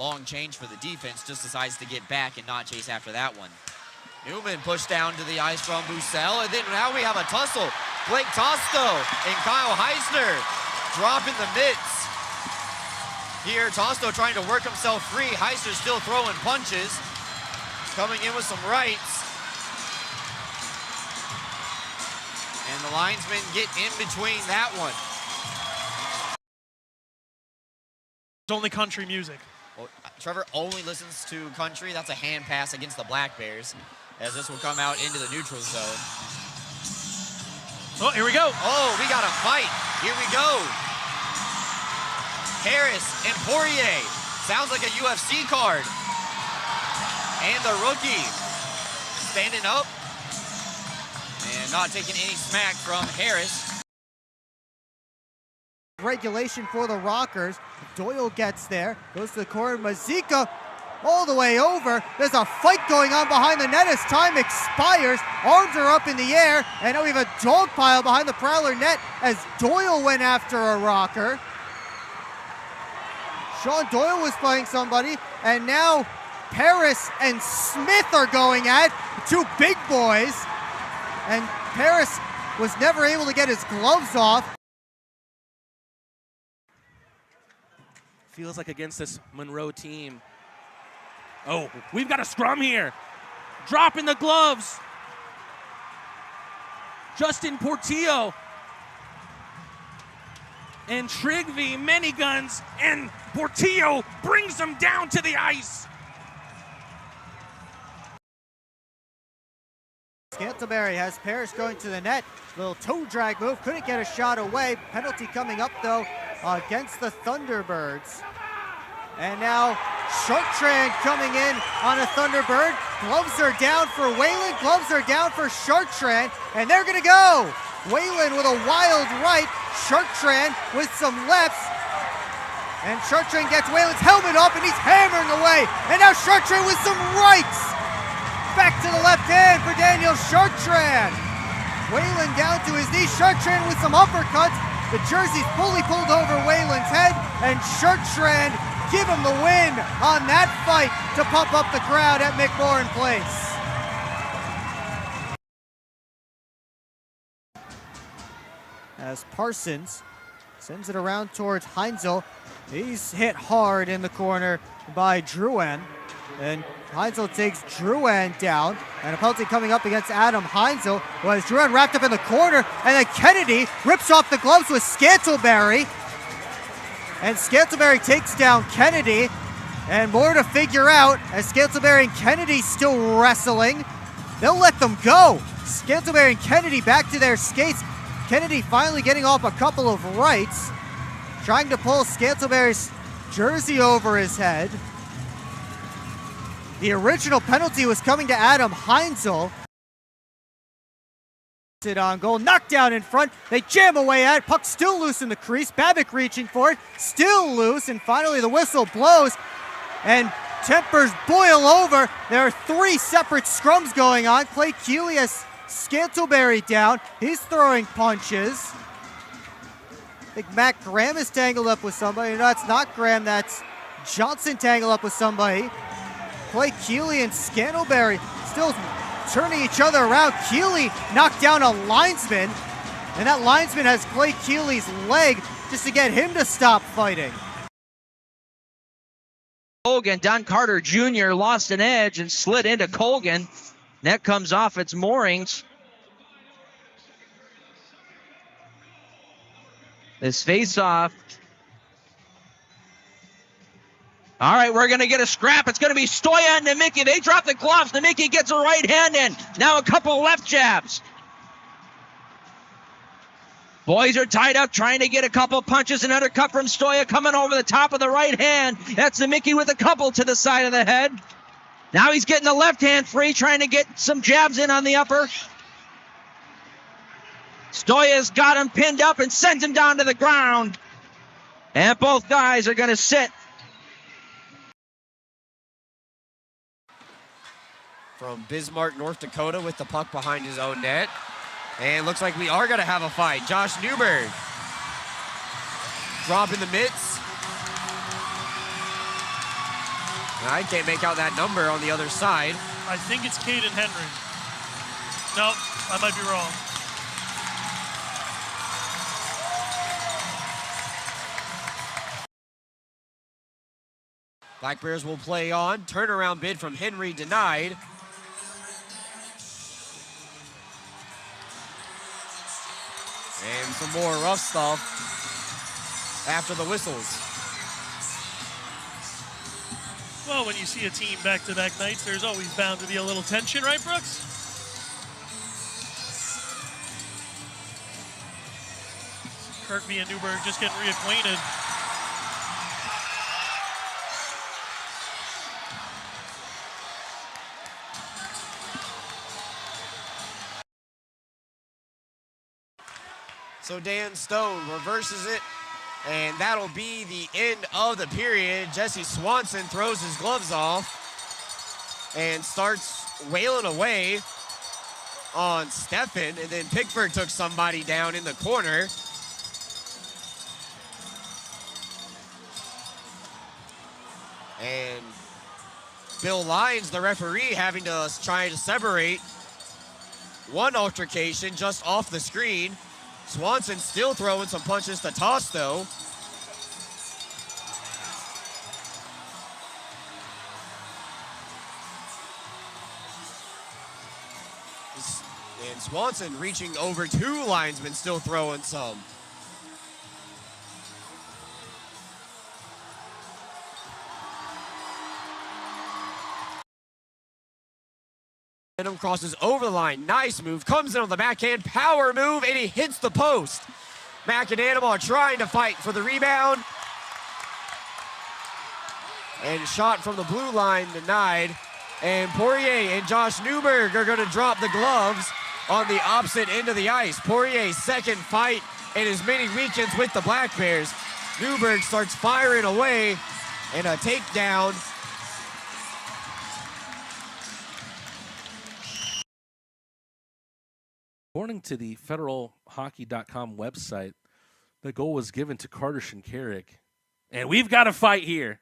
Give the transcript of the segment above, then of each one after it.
long change for the defense, just decides to get back and not chase after that one. Newman pushed down to the ice from Bouts, and then now we have a tussle. Blake Tosto and Kyle Heisner dropping the mitts. Here, Tosto trying to work himself free. Heisner still throwing punches. He's coming in with some rights. And the linesmen get in between that one. It's only country music. Well, Trevor only listens to country. That's a hand pass against the Black Bears, as this will come out into the neutral zone. Oh, here we go. Oh, we got a fight. Here we go. Harris and Poirier. Sounds like a UFC card. And the rookie standing up and not taking any smack from Harris. Regulation for the Rockers. Doyle gets there, goes to the corner. Mazika all the way over. There's a fight going on behind the net as time expires. Arms are up in the air, and now we have a dog pile behind the Prowler net as Doyle went after a Rocker. Sean Doyle was playing somebody, and now Paris and Smith are going at two big boys. And Paris was never able to get his gloves off. Feels like against this Monroe team. Oh, we've got a scrum here. Dropping the gloves. Justin Portillo. And Trigby, many guns, and Portillo brings them down to the ice. Scantlebury has Parrish going to the net. Little toe drag move, couldn't get a shot away. Penalty coming up though against the Thunderbirds. And now Sharktran coming in on a Thunderbird. Gloves are down for Whalen, gloves are down for Sharktran, and they're gonna go. Whalen with a wild right, Sharktran with some lefts. And Sharktran gets Whalen's helmet off and he's hammering away. And now Sharktran with some rights. Back to the left hand for Daniel Sharktran. Whalen down to his knee. Sharktran with some uppercuts. The jersey's fully pulled over Whalen's head, and Sharktran give him the win on that fight to pump up the crowd at McMorran Place. As Parsons sends it around towards Heinzel. He's hit hard in the corner by Drouin. And Heinzel takes Drouin down, and a penalty coming up against Adam Heinzel, who has Drouin wrapped up in the corner, and then Kennedy rips off the gloves with Scantlebury. And Scantlebury takes down Kennedy, and more to figure out as Scantlebury and Kennedy still wrestling. They'll let them go. Scantlebury and Kennedy back to their skates. Kennedy finally getting off a couple of rights, trying to pull Scantlebury's jersey over his head. The original penalty was coming to Adam Heinzel. On goal, knocked down in front. They jam away at it. Puck still loose in the crease. Babick reaching for it, still loose, and finally the whistle blows and tempers boil over. There are three separate scrums going on. Clay Keeley has Scantlebury down. He's throwing punches. I think Matt Graham is tangled up with somebody. No, it's not Graham. That's Johnson tangled up with somebody. Clay Keeley and Scantlebury still turning each other around. Keeley knocked down a linesman, and that linesman has Clay Keeley's leg just to get him to stop fighting. Colgan, Don Carter Jr. lost an edge and slid into Colgan. Net comes off its moorings. This face-off. All right, we're going to get a scrap. It's going to be Stoya and Nemicki. They drop the gloves. Nemicki gets a right hand in. Now a couple left jabs. Boys are tied up, trying to get a couple punches. Another cut from Stoya coming over the top of the right hand. That's Nemicki with a couple to the side of the head. Now he's getting the left hand free, trying to get some jabs in on the upper. Stoya's got him pinned up and sends him down to the ground. And both guys are going to sit. From Bismarck, North Dakota, with the puck behind his own net. And looks like we are going to have a fight. Josh Newberg dropping the mitts. And I can't make out that number on the other side. I think it's Caden Henry. No, I might be wrong. Black Bears will play on. Turnaround bid from Henry denied. And some more rough stuff after the whistles. Well, when you see a team back-to-back nights, there's always bound to be a little tension, right, Brooks? Kirkby and Newberg just getting reacquainted. So Dan Stone reverses it, and that'll be the end of the period. Jesse Swanson throws his gloves off and starts wailing away on Stefan, and then Pickford took somebody down in the corner. And Bill Lyons, the referee, having to try to separate one altercation just off the screen. Swanson still throwing some punches to toss, though. And Swanson reaching over two linesmen, still throwing some. Crosses over the line, nice move, comes in on the backhand, power move, and he hits the post. Mack and Anima trying to fight for the rebound. And shot from the blue line denied. And Poirier and Josh Newberg are gonna drop the gloves on the opposite end of the ice. Poirier's second fight in his many weekends with the Black Bears. Newberg starts firing away, and a takedown. According to the federalhockey.com website, the goal was given to Carter Shinkarik. And we've got a fight here.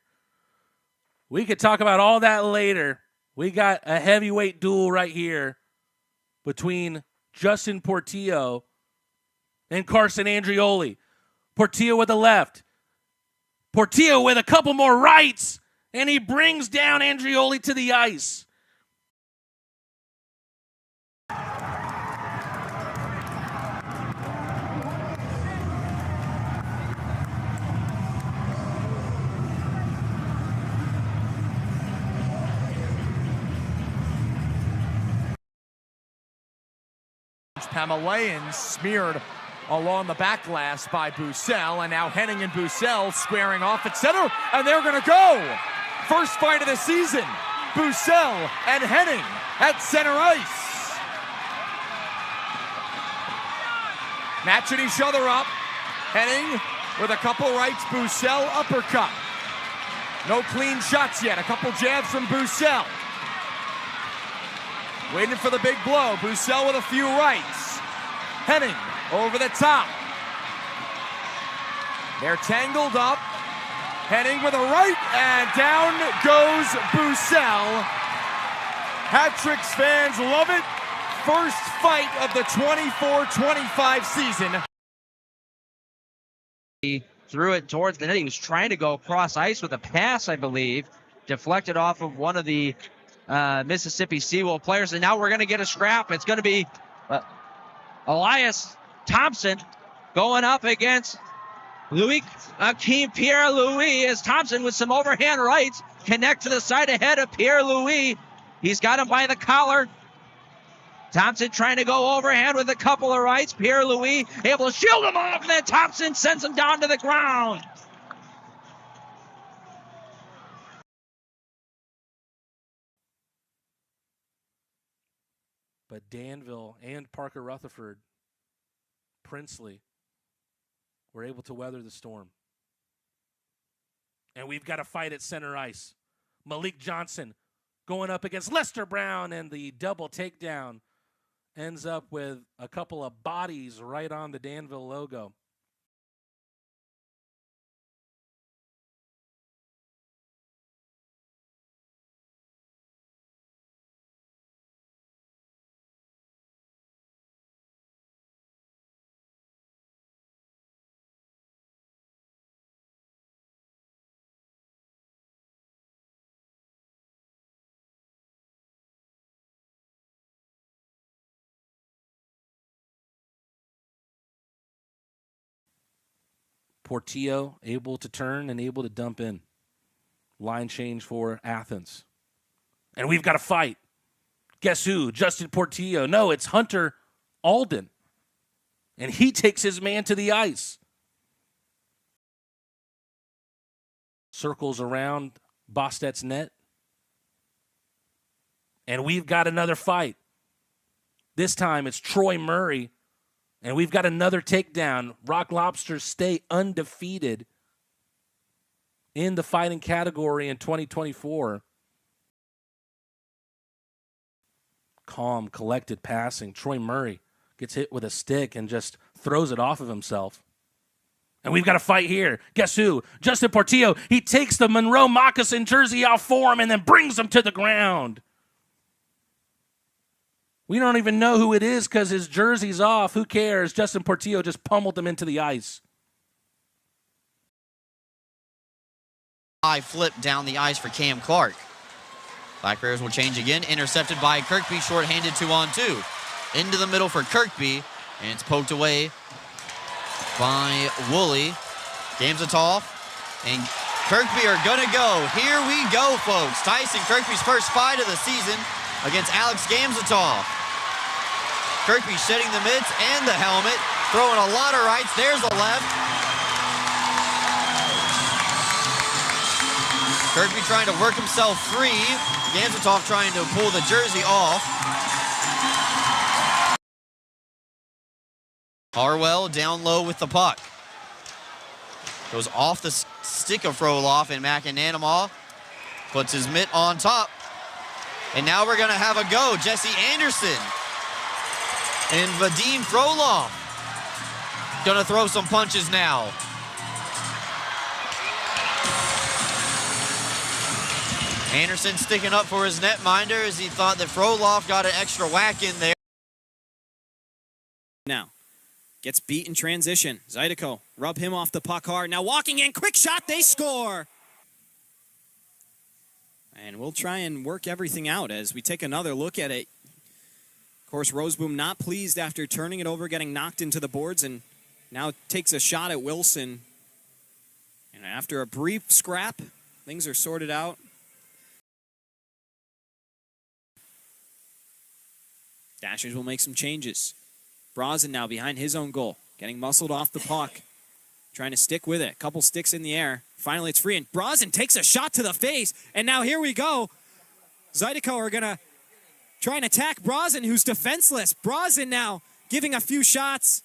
We could talk about all that later. We got a heavyweight duel right here between Justin Portillo and Carson Andrioli. Portillo with the left. Portillo with a couple more rights. And he brings down Andrioli to the ice. Pamelayan smeared along the back glass by Boutsel, and now Henning and Boutsel squaring off at center, and they're going to go. First fight of the season, Boutsel and Henning at center ice. Matching each other up. Henning with a couple rights, Boutsel uppercut. No clean shots yet, a couple jabs from Boutsel. Waiting for the big blow. Boutsel with a few rights. Henning over the top. They're tangled up. Henning with a right, and down goes Boutsel. Hat-Tricks fans love it. First fight of the 24-25 season. He threw it towards the net. He was trying to go across ice with a pass, I believe. Deflected off of one of the Mississippi Seawolf players, and now we're going to get a scrap. It's going to be Elias Thompson going up against Louis Pierre-Louis, as Thompson with some overhand rights connect to the side ahead of Pierre-Louis. He's got him by the collar. Thompson trying to go overhand with a couple of rights. Pierre-Louis able to shield him off, and then Thompson sends him down to the ground. But Danville and Parker Rutherford, Princely, were able to weather the storm. And we've got a fight at center ice. Malik Johnson going up against Lester Brown, and the double takedown ends up with a couple of bodies right on the Danville logo. Portillo able to turn and able to dump in. Line change for Athens. And we've got a fight. Guess who? Justin Portillo. No, it's Hunter Alden. And he takes his man to the ice. Circles around Bostet's net. And we've got another fight. This time it's Troy Murray. And we've got another takedown. Rock Lobsters stay undefeated in the fighting category in 2024. Calm, collected passing. Troy Murray gets hit with a stick and just throws it off of himself. And we've got a fight here. Guess who? Justin Portillo. He takes the Monroe moccasin jersey out for him and then brings him to the ground. We don't even know who it is because his jersey's off. Who cares? Justin Portillo just pummeled him into the ice. High flip down the ice for Cam Clark. Black Bears will change again. Intercepted by Kirkby, shorthanded 2-on-2. Into the middle for Kirkby, and it's poked away by Woolley. Gamzatov and Kirkby are gonna go. Here we go, folks. Tyson Kirkby's first fight of the season against Alex Gamzatov. Kirkby shedding the mitts and the helmet, throwing a lot of rights. There's a left. Kirkby trying to work himself free. Gamzatov trying to pull the jersey off. Harwell down low with the puck. Goes off the stick of Froloff, and McAnanamaw puts his mitt on top. And now we're gonna have a go. Jesse Anderson and Vadim Froloff gonna throw some punches now. Anderson sticking up for his netminder as he thought that Froloff got an extra whack in there. Now, gets beat in transition. Zydeco, rub him off the puck hard. Now walking in, quick shot, they score. And we'll try and work everything out as we take another look at it. Of course, Roseboom not pleased after turning it over, getting knocked into the boards, and now takes a shot at Wilson. And after a brief scrap, things are sorted out. Dashers will make some changes. Brazen now behind his own goal, getting muscled off the puck, trying to stick with it. Couple sticks in the air. Finally, it's free, and Brazen takes a shot to the face, and now here we go. Zydeco are going to try and attack Brazen, who's defenseless. Brazen now giving a few shots.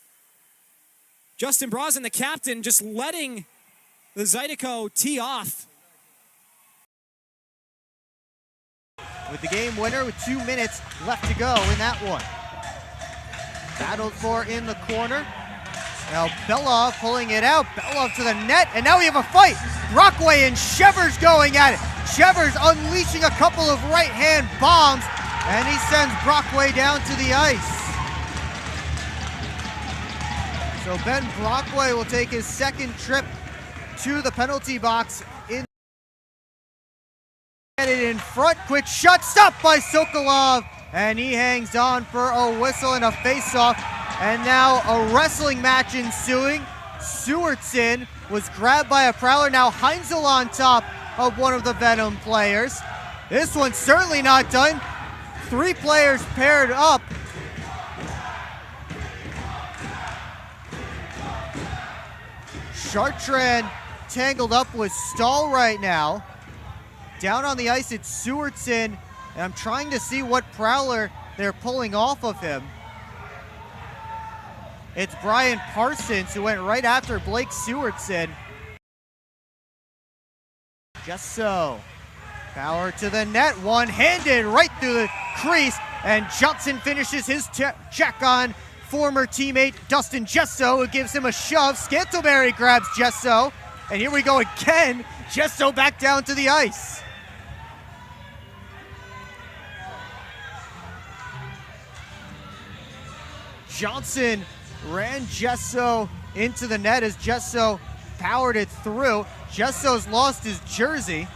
Justin Brazen, the captain, just letting the Zydeco tee off. With the game winner with 2 minutes left to go in that one. Battled for in the corner. Now Belov pulling it out. Belov to the net, and now we have a fight. Brockway and Shevers going at it. Shevers unleashing a couple of right-hand bombs, and he sends Brockway down to the ice. So Ben Brockway will take his second trip to the penalty box. Get it in front, quick shot, stopped by Sokolov, and he hangs on for a whistle and a face-off. And now a wrestling match ensuing. Sewardson was grabbed by a prowler. Now Heinzel on top of one of the Venom players. This one's certainly not done. 3 players paired up. Chartrand tangled up with Stahl right now. Down on the ice, it's Sewardson, and I'm trying to see what prowler they're pulling off of him. It's Brian Parsons, who went right after Blake Sewardson. Just so. Power to the net, one-handed right through the crease, and Johnson finishes his check on former teammate Dustin Jesso, who gives him a shove. Scantleberry grabs Jesso, and here we go again. Jesso back down to the ice. Johnson ran Jesso into the net as Jesso powered it through. Jesso's lost his jersey.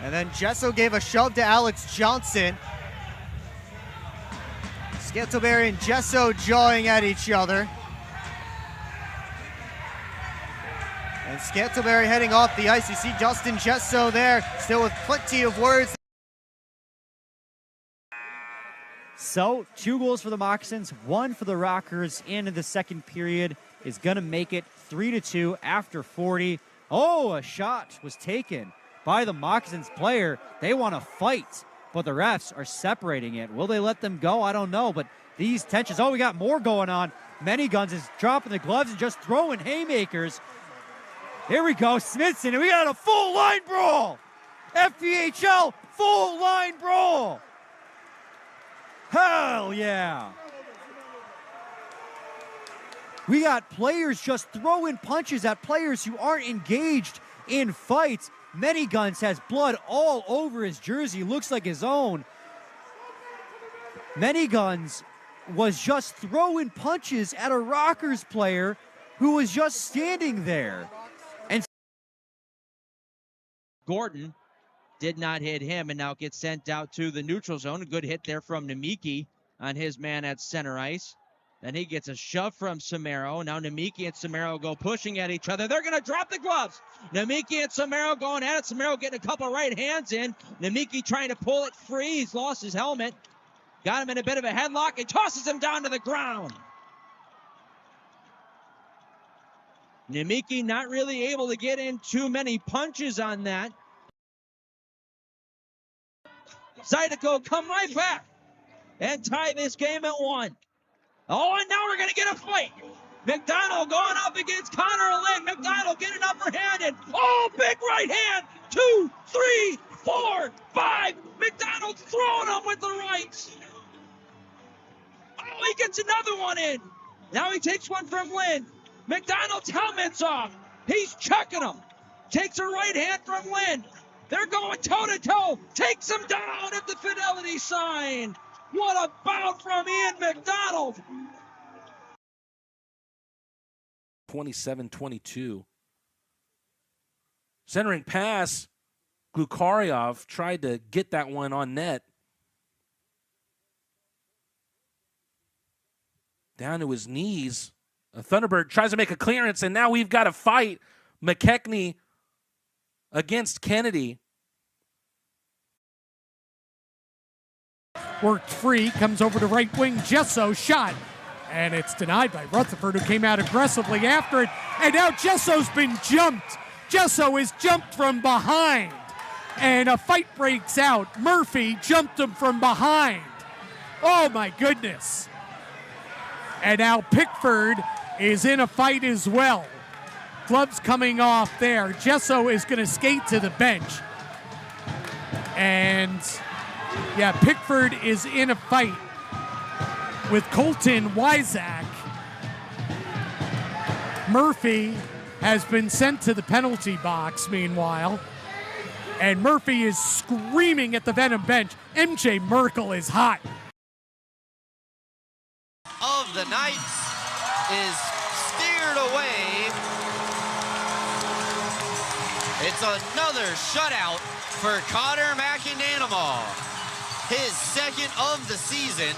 And then Jesso gave a shove to Alex Johnson. Scantleberry and Jesso jawing at each other. And Scantleberry heading off the ice. You see Justin Jesso there, still with plenty of words. So 2 goals for the Moccasins, 1 for the Rockers in the second period is going to make it 3-2 after 40. Oh, a shot was taken by the Moccasins player. They want to fight, but the refs are separating it. Will they let them go? I don't know, but these tensions. Oh, we got more going on. Many Guns is dropping the gloves and just throwing haymakers. Here we go, Smithson, and we got a full line brawl. Fphl full line brawl. Hell yeah. We got players just throwing punches at players who aren't engaged in fights. Many Guns has blood all over his jersey, looks like his own. Many Guns was just throwing punches at a Rockers player who was just standing there. And Gordon did not hit him and now gets sent out to the neutral zone. A good hit there from Nemeki on his man at center ice. Then he gets a shove from Samaro. Now Nemeki and Samaro go pushing at each other. They're going to drop the gloves. Nemeki and Samaro going at it. Samaro getting a couple right hands in. Nemeki trying to pull it free. He's lost his helmet. Got him in a bit of a headlock and tosses him down to the ground. Nemeki not really able to get in too many punches on that. Zydeco come right back and tie this game at 1. Oh, and now we're going to get a fight. McDonald going up against Connor Lynn. McDonald getting upper hand and oh, big right hand. 2, 3, 4, 5. McDonald's throwing him with the rights. Oh, he gets another one in. Now he takes one from Lynn. McDonald's helmet's off. He's chucking him. Takes a right hand from Lynn. They're going toe-to-toe. Takes him down at the fidelity sign. What a bout from Ian McDonald. 27-22. Centering pass. Glukaryov tried to get that one on net. Down to his knees. A Thunderbird tries to make a clearance, and now we've got a fight. McKechnie against Kennedy. Worked free, comes over to right wing, Jesso shot. And it's denied by Rutherford, who came out aggressively after it. And now Jesso's been jumped. Jesso is jumped from behind. And a fight breaks out. Murphy jumped him from behind. Oh my goodness. And now Pickford is in a fight as well. Gloves coming off there. Jesso is going to skate to the bench. And yeah, Pickford is in a fight with Colton Wyzak. Murphy has been sent to the penalty box meanwhile. And Murphy is screaming at the Venom bench. MJ Merkel is hot. Of the Knights is steered away. It's another shutout for Connor McInanimal. His second of the season.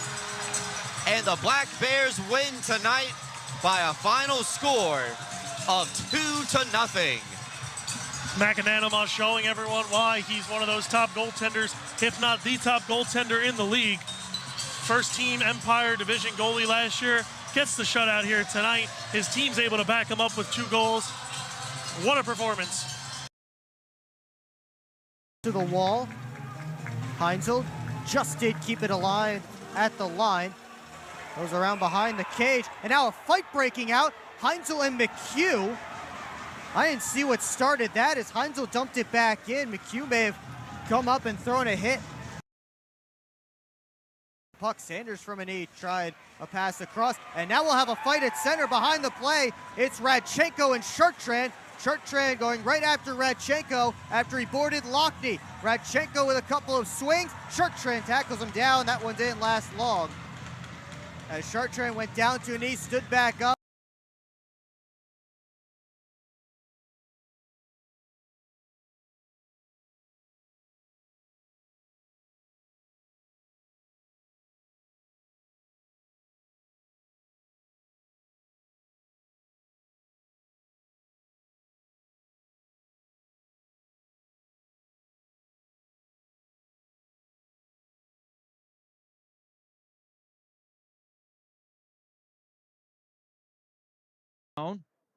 And the Black Bears win tonight by a final score of 2-0. McInanimal showing everyone why he's one of those top goaltenders, if not the top goaltender in the league. First team Empire Division goalie last year, gets the shutout here tonight. His team's able to back him up with 2 goals. What a performance. To the wall. Heinzel just did keep it alive at the line. Goes around behind the cage, and now a fight breaking out. Heinzel and McHugh. I didn't see what started that as Heinzel dumped it back in. McHugh may have come up and thrown a hit. Puck Sanders from a knee tried a pass across, and now we'll have a fight at center behind the play. It's Radchenko and Shartrand. Shartrand going right after Radchenko after he boarded Lockney. Radchenko with a couple of swings. Shartrand tackles him down. That one didn't last long. As Shartrand went down to a knee, stood back up.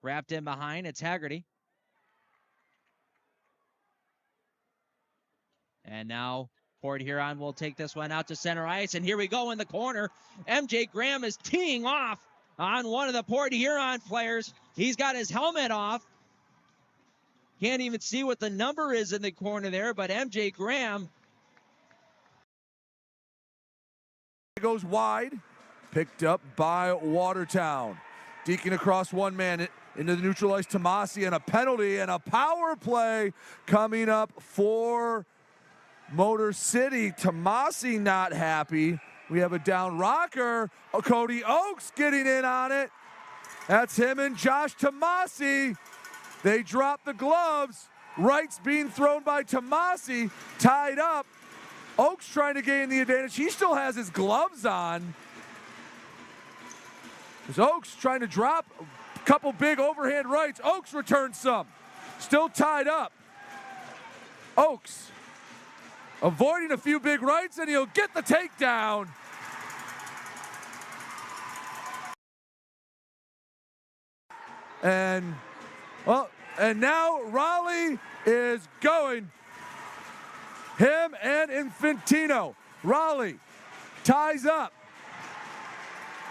Wrapped in behind, it's Haggerty. And now Port Huron will take this one out to center ice. And here we go in the corner. MJ Graham is teeing off on one of the Port Huron players. He's got his helmet off. Can't even see what the number is in the corner there, but MJ Graham goes wide, picked up by Watertown. Deacon across one man into the neutral ice. Tomasi, and a penalty and a power play coming up for Motor City. Tomasi not happy. We have a down rocker. Cody Oakes getting in on it. That's him and Josh Tomasi. They drop the gloves. Rights being thrown by Tomasi, tied up. Oakes trying to gain the advantage. He still has his gloves on. As Oakes trying to drop a couple big overhand rights. Oakes returns some. Still tied up. Oakes avoiding a few big rights, and he'll get the takedown. And now Raleigh is going. Him and Infantino. Raleigh ties up.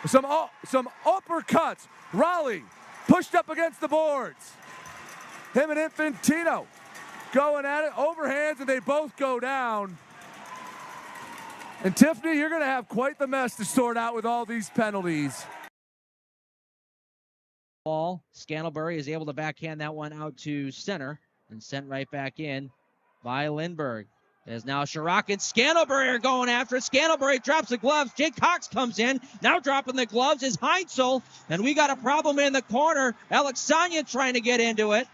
Some uppercuts. Raleigh pushed up against the boards. Him and Infantino going at it, overhands, and they both go down. And Tiffany, you're going to have quite the mess to sort out with all these penalties. Ball. Scantlebury is able to backhand that one out to center and sent right back in by Lindbergh. There's now Chirac and Scantlebury are going after it. Scantlebury drops the gloves. Jake Cox comes in. Now dropping the gloves is Heinzel. And we got a problem in the corner. Alexania trying to get into it.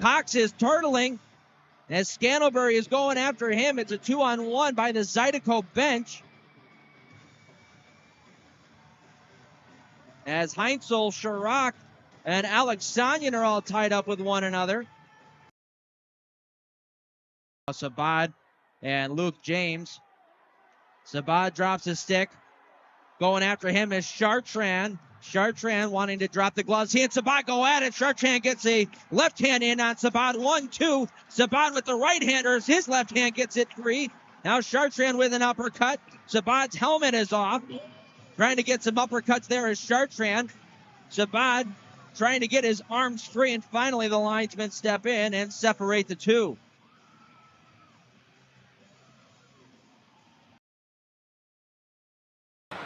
Cox is turtling. As Scantlebury is going after him, it's a 2-on-1 by the Zydeco bench. As Heinzel, Chirac, and Alexania are all tied up with one another. Sabad and Luke James. Sabad drops his stick. Going after him is Chartrand. Chartrand wanting to drop the gloves. He and Sabad go at it. Chartrand gets a left hand in on Sabad. 1-2. Sabad with the right handers. His left hand gets it free. Now Chartrand with an uppercut. Sabad's helmet is off. Trying to get some uppercuts there is Chartrand. Sabad trying to get his arms free, and finally the linesmen step in and separate the two.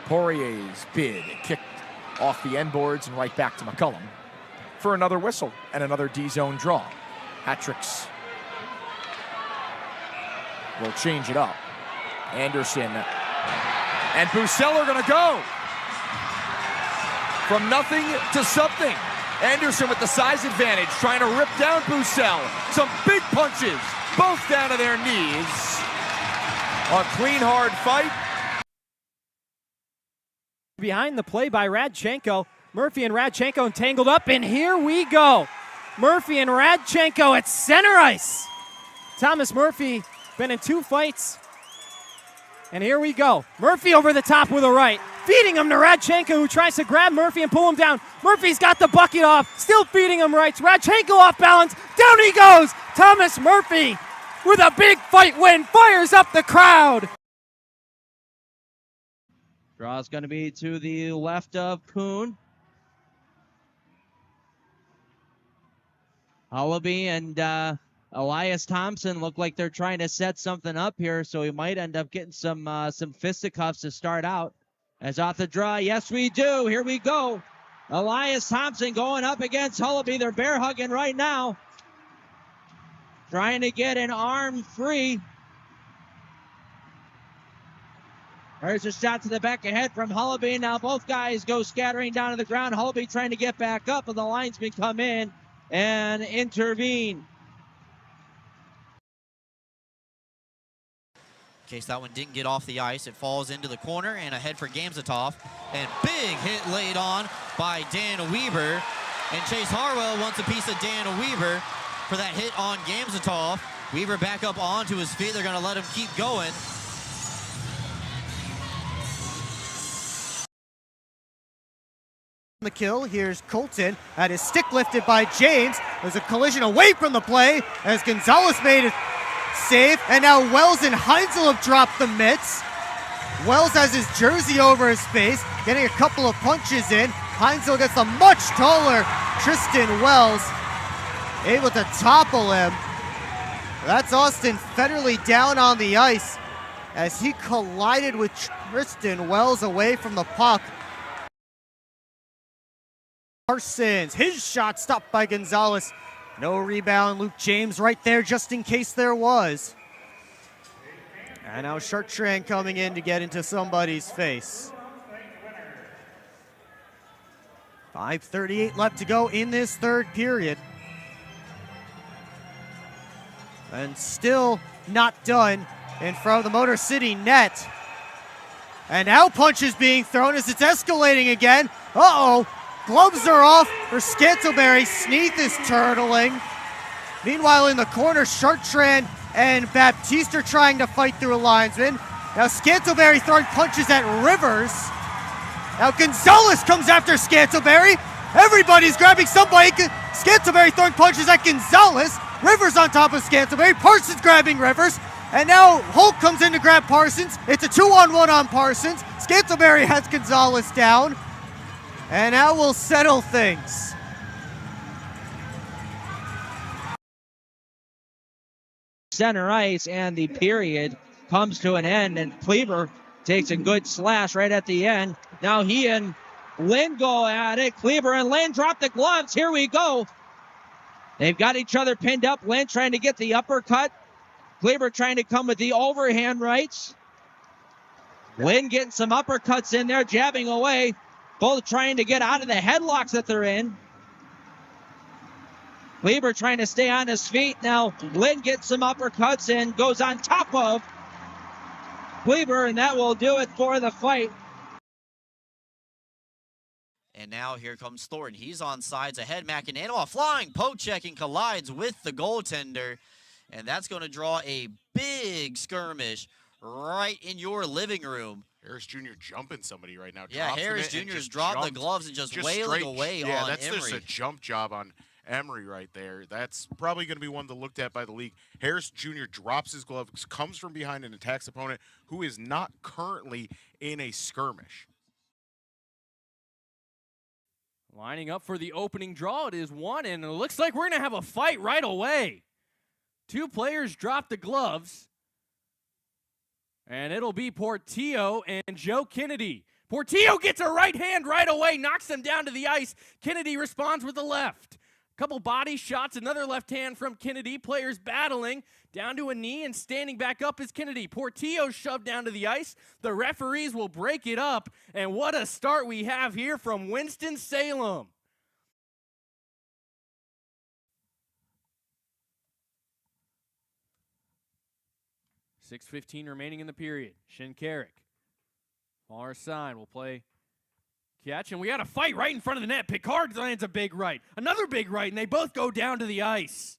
Poirier's bid kicked off the end boards and right back to McCullum for another whistle and another D-zone draw. Hattricks will change it up. Anderson and Boussel are going to go. From nothing to something. Anderson with the size advantage, trying to rip down Boussel. Some big punches, both down to their knees. A clean, hard fight. Behind the play by Radchenko. Murphy and Radchenko entangled up, and here we go. Murphy and Radchenko at center ice. Thomas Murphy been in 2 fights. And here we go. Murphy over the top with a right. Feeding him to Radchenko, who tries to grab Murphy and pull him down. Murphy's got the bucket off. Still feeding him rights. Radchenko off balance. Down he goes. Thomas Murphy with a big fight win. Fires up the crowd. Draw is going to be to the left of Kuhn. Hullaby and Elias Thompson look like they're trying to set something up here, so we might end up getting some fisticuffs to start out. As off the draw, yes we do. Here we go. Elias Thompson going up against Hullaby. They're bear hugging right now. Trying to get an arm free. There's a shot to the back ahead from Hullaby. Now both guys go scattering down to the ground. Hullaby trying to get back up, and the linesmen come in and intervene. In case that one didn't get off the ice, it falls into the corner and ahead for Gamzatov. And big hit laid on by Dan Weber. And Chase Harwell wants a piece of Dan Weber for that hit on Gamzatov. Weber back up onto his feet. They're going to let him keep going. The kill. Here's Colton. Had his stick lifted by James. There's a collision away from the play as Gonzalez made it save. And now Wells and Heinzel have dropped the mitts. Wells has his jersey over his face, getting a couple of punches in. Heinzel gets a much taller Tristan Wells, able to topple him. That's Austin Federley down on the ice as he collided with Tristan Wells away from the puck. Parsons, his shot stopped by Gonzalez. No rebound, Luke James right there just in case there was. And now Chartrand coming in to get into somebody's face. 5:38 left to go in this third period. And still not done in front of the Motor City net. And now punches being thrown as it's escalating again. Uh-oh. Gloves are off for Scantlebury. Sneath is turtling. Meanwhile, in the corner, Chartrand and Baptiste are trying to fight through a linesman. Now Scantlebury throwing punches at Rivers. Now Gonzalez comes after Scantlebury. Everybody's grabbing somebody. Scantlebury throwing punches at Gonzalez. Rivers on top of Scantlebury. Parsons grabbing Rivers. And now Holt comes in to grab Parsons. It's a 2-on-1 on Parsons. Scantlebury has Gonzalez down. And now we'll settle things. Center ice, and the period comes to an end, and Kleber takes a good slash right at the end. Now he and Lynn go at it. Kleber and Lynn drop the gloves. Here we go. They've got each other pinned up. Lynn trying to get the uppercut. Kleber trying to come with the overhand rights. Lynn getting some uppercuts in there, jabbing away. Both trying to get out of the headlocks that they're in. Kleber trying to stay on his feet. Now Lynn gets some uppercuts and goes on top of Kleber, and that will do it for the fight. And now here comes Thornton. He's on sides ahead. McEnany, a flying poke check and collides with the goaltender. And that's going to draw a big skirmish right in your living room. Harris Jr. jumping somebody right now. Yeah, Harris Jr.'s dropped the gloves and just wailing away on Emery. Yeah, that's just a jump job on Emery right there. That's probably going to be one to looked at by the league. Harris Jr. drops his gloves, comes from behind and attacks opponent who is not currently in a skirmish. Lining up for the opening draw, it is one, and it looks like we're going to have a fight right away. Two players drop the gloves. And it'll be Portillo and Joe Kennedy. Portillo gets a right hand right away, knocks him down to the ice. Kennedy responds with the left. Couple body shots, another left hand from Kennedy. Players battling down to a knee and standing back up is Kennedy. Portillo shoved down to the ice. The referees will break it up. And what a start we have here from Winston-Salem. .6:15 remaining in the period. Shinkarik, far side, will play catch, and we got a fight right in front of the net. Picard lands a big right, another big right, and they both go down to the ice.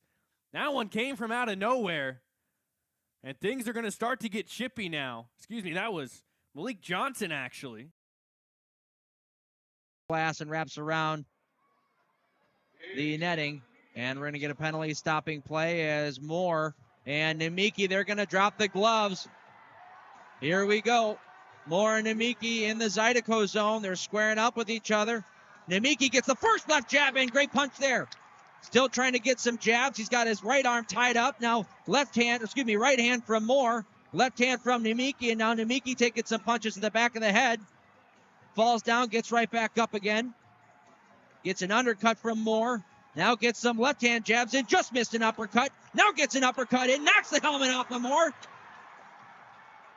That one came from out of nowhere, and things are going to start to get chippy now. Excuse me, that was Malik Johnson, actually. Glass and wraps around the netting, and we're going to get a penalty stopping play as Moore and Nemeki, they're going to drop the gloves. Here we go. Moore and Nemeki in the Zydeco zone. They're squaring up with each other. Nemeki gets the first left jab in. Great punch there. Still trying to get some jabs. He's got his right arm tied up. Now right hand from Moore. Left hand from Nemeki, and now Nemeki taking some punches in the back of the head. Falls down, gets right back up again. Gets an undercut from Moore. Now gets some left-hand jabs in, just missed an uppercut. Now gets an uppercut in, knocks the helmet off of Moore.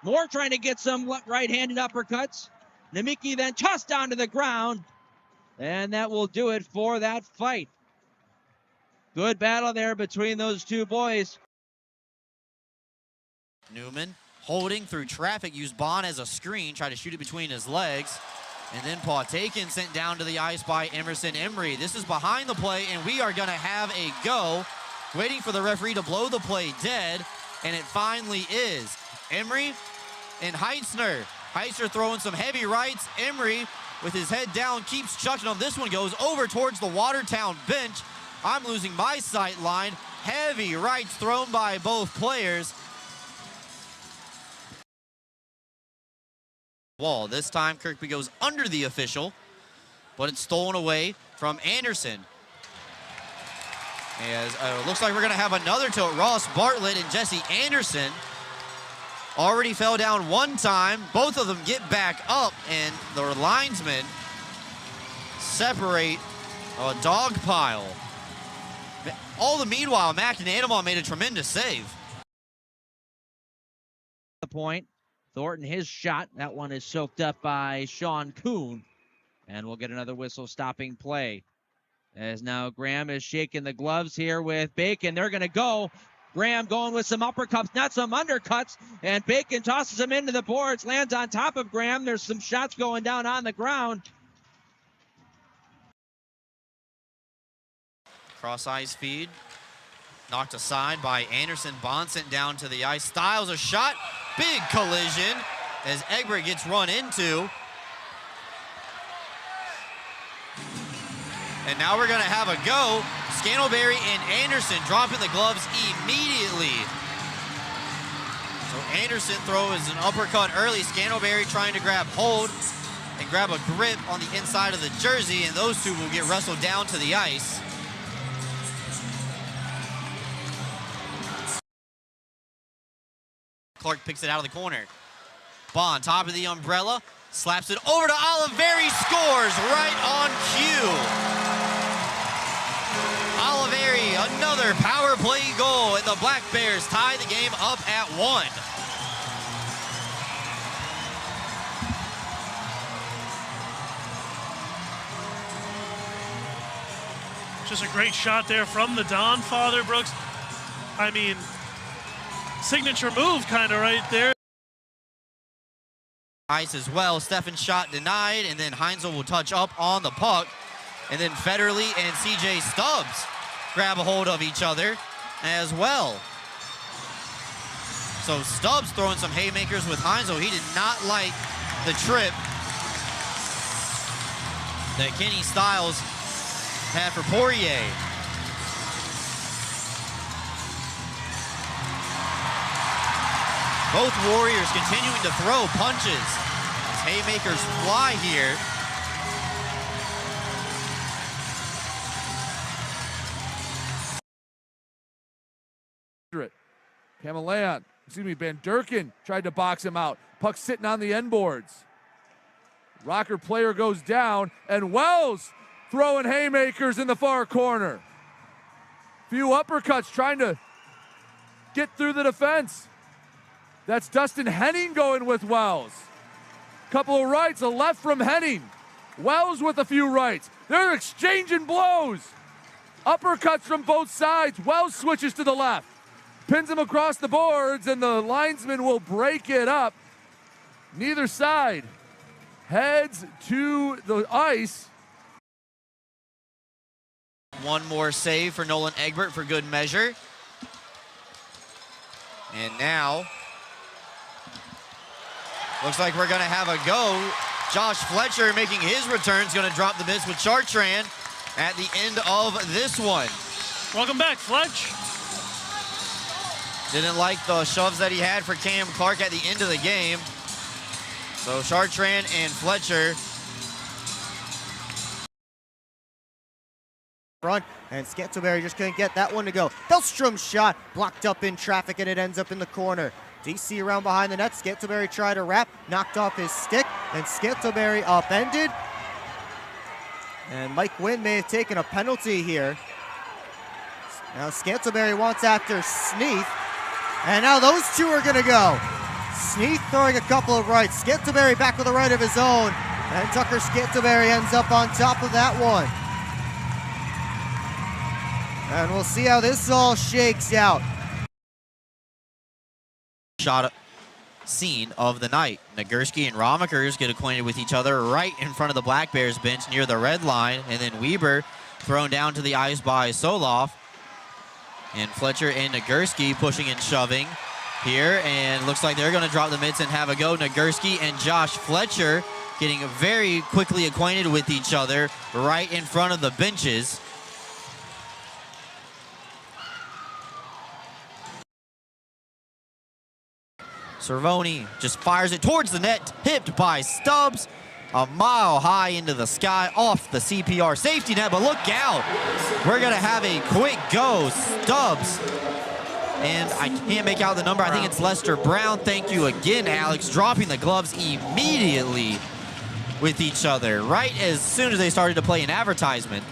Moore trying to get some right-handed uppercuts. Nemeki then tossed down to the ground. And that will do it for that fight. Good battle there between those two boys. Newman holding through traffic, used Bond as a screen, tried to shoot it between his legs. And then Taken sent down to the ice by Emerson Emery. This is behind the play, and we are going to have a go. Waiting for the referee to blow the play dead, and it finally is. Emery and Heitzner. Heitzner throwing some heavy rights. Emery with his head down, keeps chucking him. This one goes over towards the Watertown bench. I'm losing my sight line. Heavy rights thrown by both players. Wall. This time Kirkby goes under the official, but it's stolen away from Anderson. As looks like we're going to have another tilt. Ross Bartlett and Jesse Anderson already fell down one time. Both of them get back up, and the linesmen separate a dog pile. All the meanwhile, Mac and Animal made a tremendous save. The point. Thornton, his shot. That one is soaked up by Sean Kuhn. And we'll get another whistle stopping play. As now Graham is shaking the gloves here with Bacon. They're going to go. Graham going with some uppercuts, not some undercuts. And Bacon tosses him into the boards, lands on top of Graham. There's some shots going down on the ground. Cross ice feed. Knocked aside by Anderson. Bond sent down to the ice. Styles a shot. Big collision as Egbert gets run into. And now we're going to have a go. Scantlebury and Anderson dropping the gloves immediately. So Anderson throws an uppercut early. Scantlebury trying to grab hold and grab a grip on the inside of the jersey, and those two will get wrestled down to the ice. Clark picks it out of the corner. Bond, top of the umbrella, slaps it over to Oliveri, scores right on cue. Oliveri, another power play goal, and the Black Bears tie the game up at 1. Just a great shot there from the Don Father Brooks. I mean, signature move kind of right there. Ice as well. Steffen's shot denied, and then Heinzel will touch up on the puck. And then Federle and CJ Stubbs grab a hold of each other as well. So Stubbs throwing some haymakers with Heinzel. He did not like the trip that Kenny Styles had for Poirier. Both Warriors continuing to throw punches as haymakers fly here. Van Durkin tried to box him out. Puck sitting on the end boards. Rocker player goes down, and Wells throwing haymakers in the far corner. Few uppercuts trying to get through the defense. That's Dustin Henning going with Wells. Couple of rights, a left from Henning. Wells with a few rights. They're exchanging blows. Uppercuts from both sides. Wells switches to the left. Pins him across the boards, and the linesman will break it up. Neither side heads to the ice. One more save for Nolan Egbert for good measure. And now, looks like we're going to have a go. Josh Fletcher making his return is going to drop the miss with Chartrand at the end of this one. Welcome back, Fletch. Didn't like the shoves that he had for Cam Clark at the end of the game. So Chartrand and Fletcher. Front, and Scantlebury just couldn't get that one to go. Hellstrom's shot blocked up in traffic, and it ends up in the corner. DC around behind the net. Scantlebury tried to wrap, knocked off his stick, and Scantlebury upended. And Mike Wynn may have taken a penalty here. Now Scantlebury wants after Sneath. And now those two are going to go. Sneath throwing a couple of rights. Scantlebury back with a right of his own. And Tucker Scantlebury ends up on top of that one. And we'll see how this all shakes out. Shot scene of the night. Nagurski and Romakers get acquainted with each other right in front of the Black Bears bench near the red line. And then Weber thrown down to the ice by Soloff. And Fletcher and Nagurski pushing and shoving here. And looks like they're going to drop the mitts and have a go. Nagurski and Josh Fletcher getting very quickly acquainted with each other right in front of the benches. Cervoni just fires it towards the net, tipped by Stubbs, a mile high into the sky off the CPR safety net, but look out. We're gonna have a quick go. Stubbs, and I can't make out the number. I think it's Lester Brown. Thank you again, Alex, dropping the gloves immediately with each other, right as soon as they started to play an advertisement.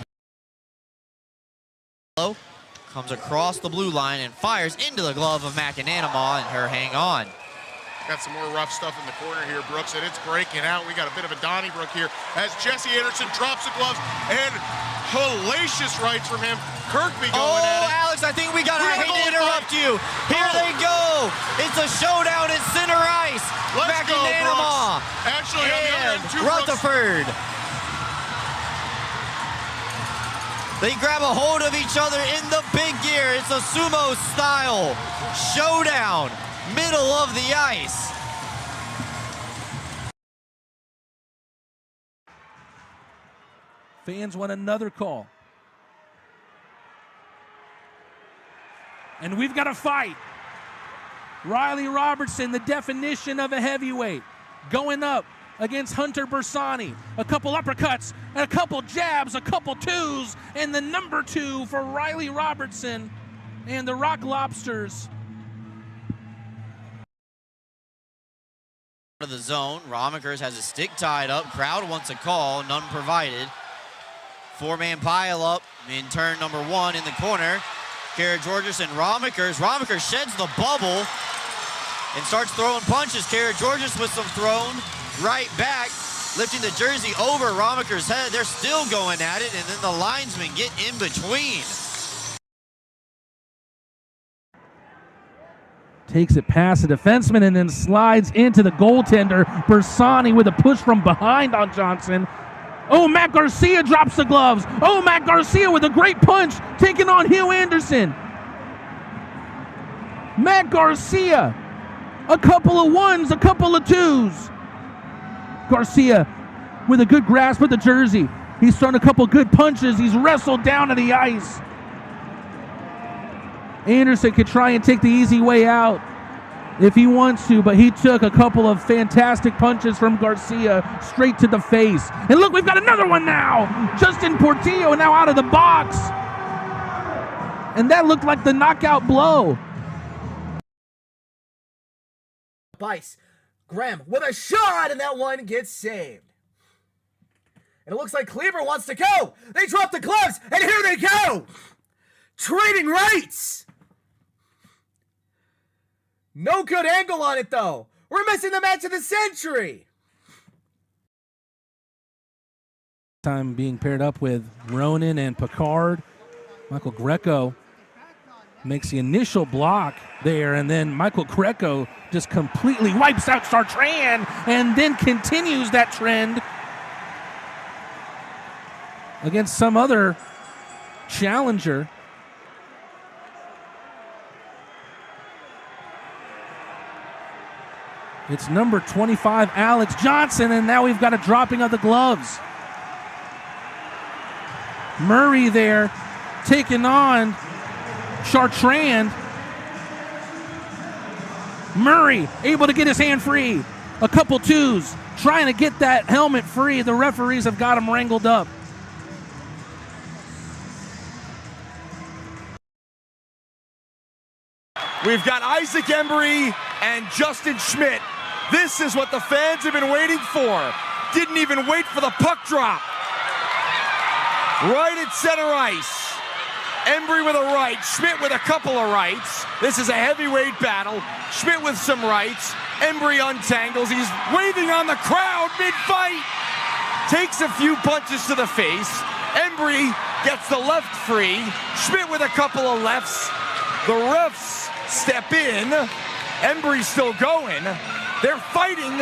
Comes across the blue line and fires into the glove of McAnanama, and her hang on. Got some more rough stuff in the corner here, Brooks, and it's breaking out. We got a bit of a Donnybrook here as Jesse Anderson drops the gloves, and hellacious rights from him. Kirkby going at it. Alex, I think I hate to interrupt you. Here they go. It's a showdown in center ice. Let's go, Brooks. Actually, on the other end, too, Rutherford. They grab a hold of each other in the big gear. It's a sumo style showdown. Middle of the ice. Fans want another call. And we've got a fight. Riley Robertson, the definition of a heavyweight, going up against Hunter Bersani. A couple uppercuts, and a couple jabs, a couple twos, and the number 2 for Riley Robertson and the Rock Lobsters. Of the zone, Romikers has a stick tied up. Crowd wants a call, none provided. 4-man pile up in turn number 1 in the corner. Kara Georges and Romikers. Romikers sheds the bubble and starts throwing punches. Kara Georges with some thrown right back, lifting the jersey over Romikers' head. They're still going at it, and then the linesmen get in between. Takes it past the defenseman and then slides into the goaltender. Bersani with a push from behind on Johnson. Oh, Matt Garcia drops the gloves. Oh, Matt Garcia with a great punch, taking on Hugh Anderson. Matt Garcia, a couple of ones, a couple of twos. Garcia with a good grasp of the jersey. He's thrown a couple good punches. He's wrestled down to the ice. Anderson could try and take the easy way out if he wants to, but he took a couple of fantastic punches from Garcia straight to the face. And look, we've got another one now. Justin Portillo now out of the box. And that looked like the knockout blow. Bice, Graham with a shot, and that one gets saved. And it looks like Cleaver wants to go. They drop the gloves, and here they go. Trading rights. No good angle on it, though. We're missing the match of the century. Time being paired up with Ronan and Picard. Michael Greco makes the initial block there, and then Michael Greco just completely wipes out Chartrand and then continues that trend against some other challenger. It's number 25, Alex Johnson, and now we've got a dropping of the gloves. Murray there taking on Chartrand. Murray able to get his hand free. A couple twos, trying to get that helmet free. The referees have got him wrangled up. We've got Isaac Embry and Justin Schmidt. This is what the fans have been waiting for. Didn't even wait for the puck drop. Right at center ice. Embry with a right, Schmidt with a couple of rights. This is a heavyweight battle. Schmidt with some rights. Embry untangles. He's waving on the crowd mid-fight. Takes a few punches to the face. Embry gets the left free. Schmidt with a couple of lefts. The refs step in. Embry's still going. They're fighting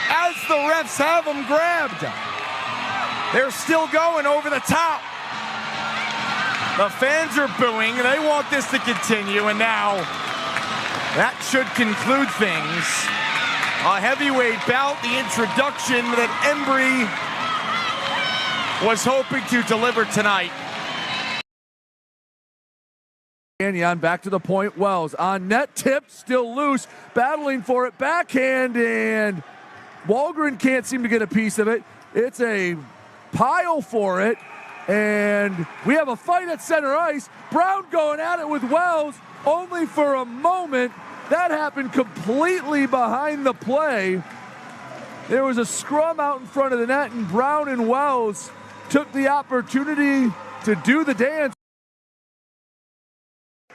as the refs have them grabbed. They're still going over the top. The fans are booing. They want this to continue, and now that should conclude things. A heavyweight bout, the introduction that Embry was hoping to deliver tonight. Canyon back to the point. Wells on net, tipped, still loose, battling for it, backhand, and Walgren can't seem to get a piece of it. It's a pile for it, and we have a fight at center ice. Brown going at it with Wells, only for a moment. That happened completely behind the play. There was a scrum out in front of the net, and Brown and Wells took the opportunity to do the dance.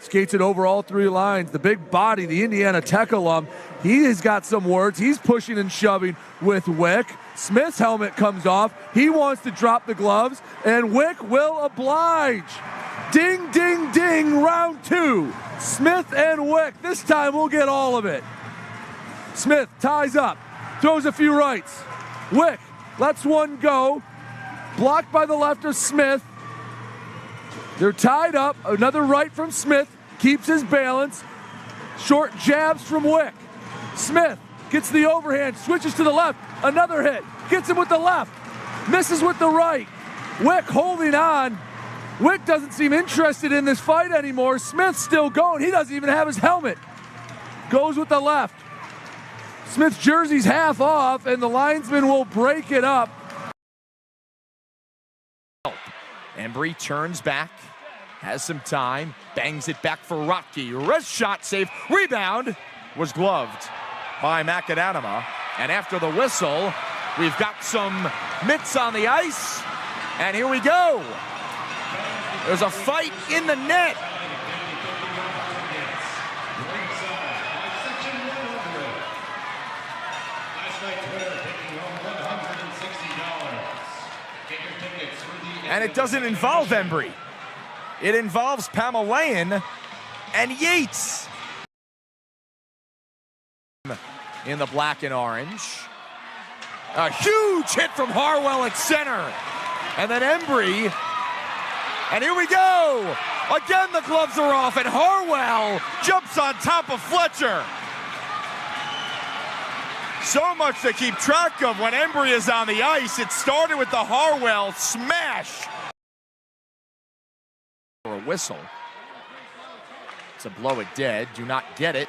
Skates it over all three lines. The big body, the Indiana Tech alum, he has got some words. He's pushing and shoving with Wick. Smith's helmet comes off. He wants to drop the gloves, and Wick will oblige. Ding, ding, ding, round two. Smith and Wick. This time we'll get all of it. Smith ties up, throws a few rights. Wick lets one go. Blocked by the left of Smith. They're tied up. Another right from Smith. Keeps his balance. Short jabs from Wick. Smith gets the overhand. Switches to the left. Another hit. Gets him with the left. Misses with the right. Wick holding on. Wick doesn't seem interested in this fight anymore. Smith's still going. He doesn't even have his helmet. Goes with the left. Smith's jersey's half off, and the linesman will break it up. Embry turns back, has some time, bangs it back for Rocky. Wrist shot safe, rebound was gloved by Macadamma. And after the whistle, we've got some mitts on the ice, and here we go. There's a fight in the net. And it doesn't involve Embry. It involves Pamelayan and Yates. In the black and orange. A huge hit from Harwell at center. And then Embry. And here we go. Again, the gloves are off, and Harwell jumps on top of Fletcher. So much to keep track of when Embry is on the ice. It started with the Harwell smash. For a whistle. To blow it dead. Do not get it.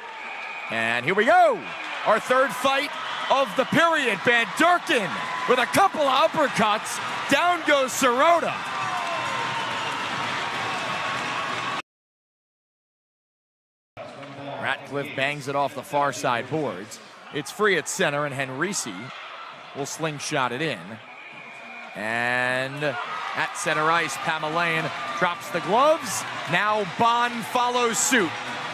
And here we go. Our third fight of the period. Van Durkin with a couple of uppercuts. Down goes Sirota. Ratcliffe bangs it off the far side boards. It's free at center, and Henrici will slingshot it in. And at center ice, Pamelayan drops the gloves. Now Bond follows suit.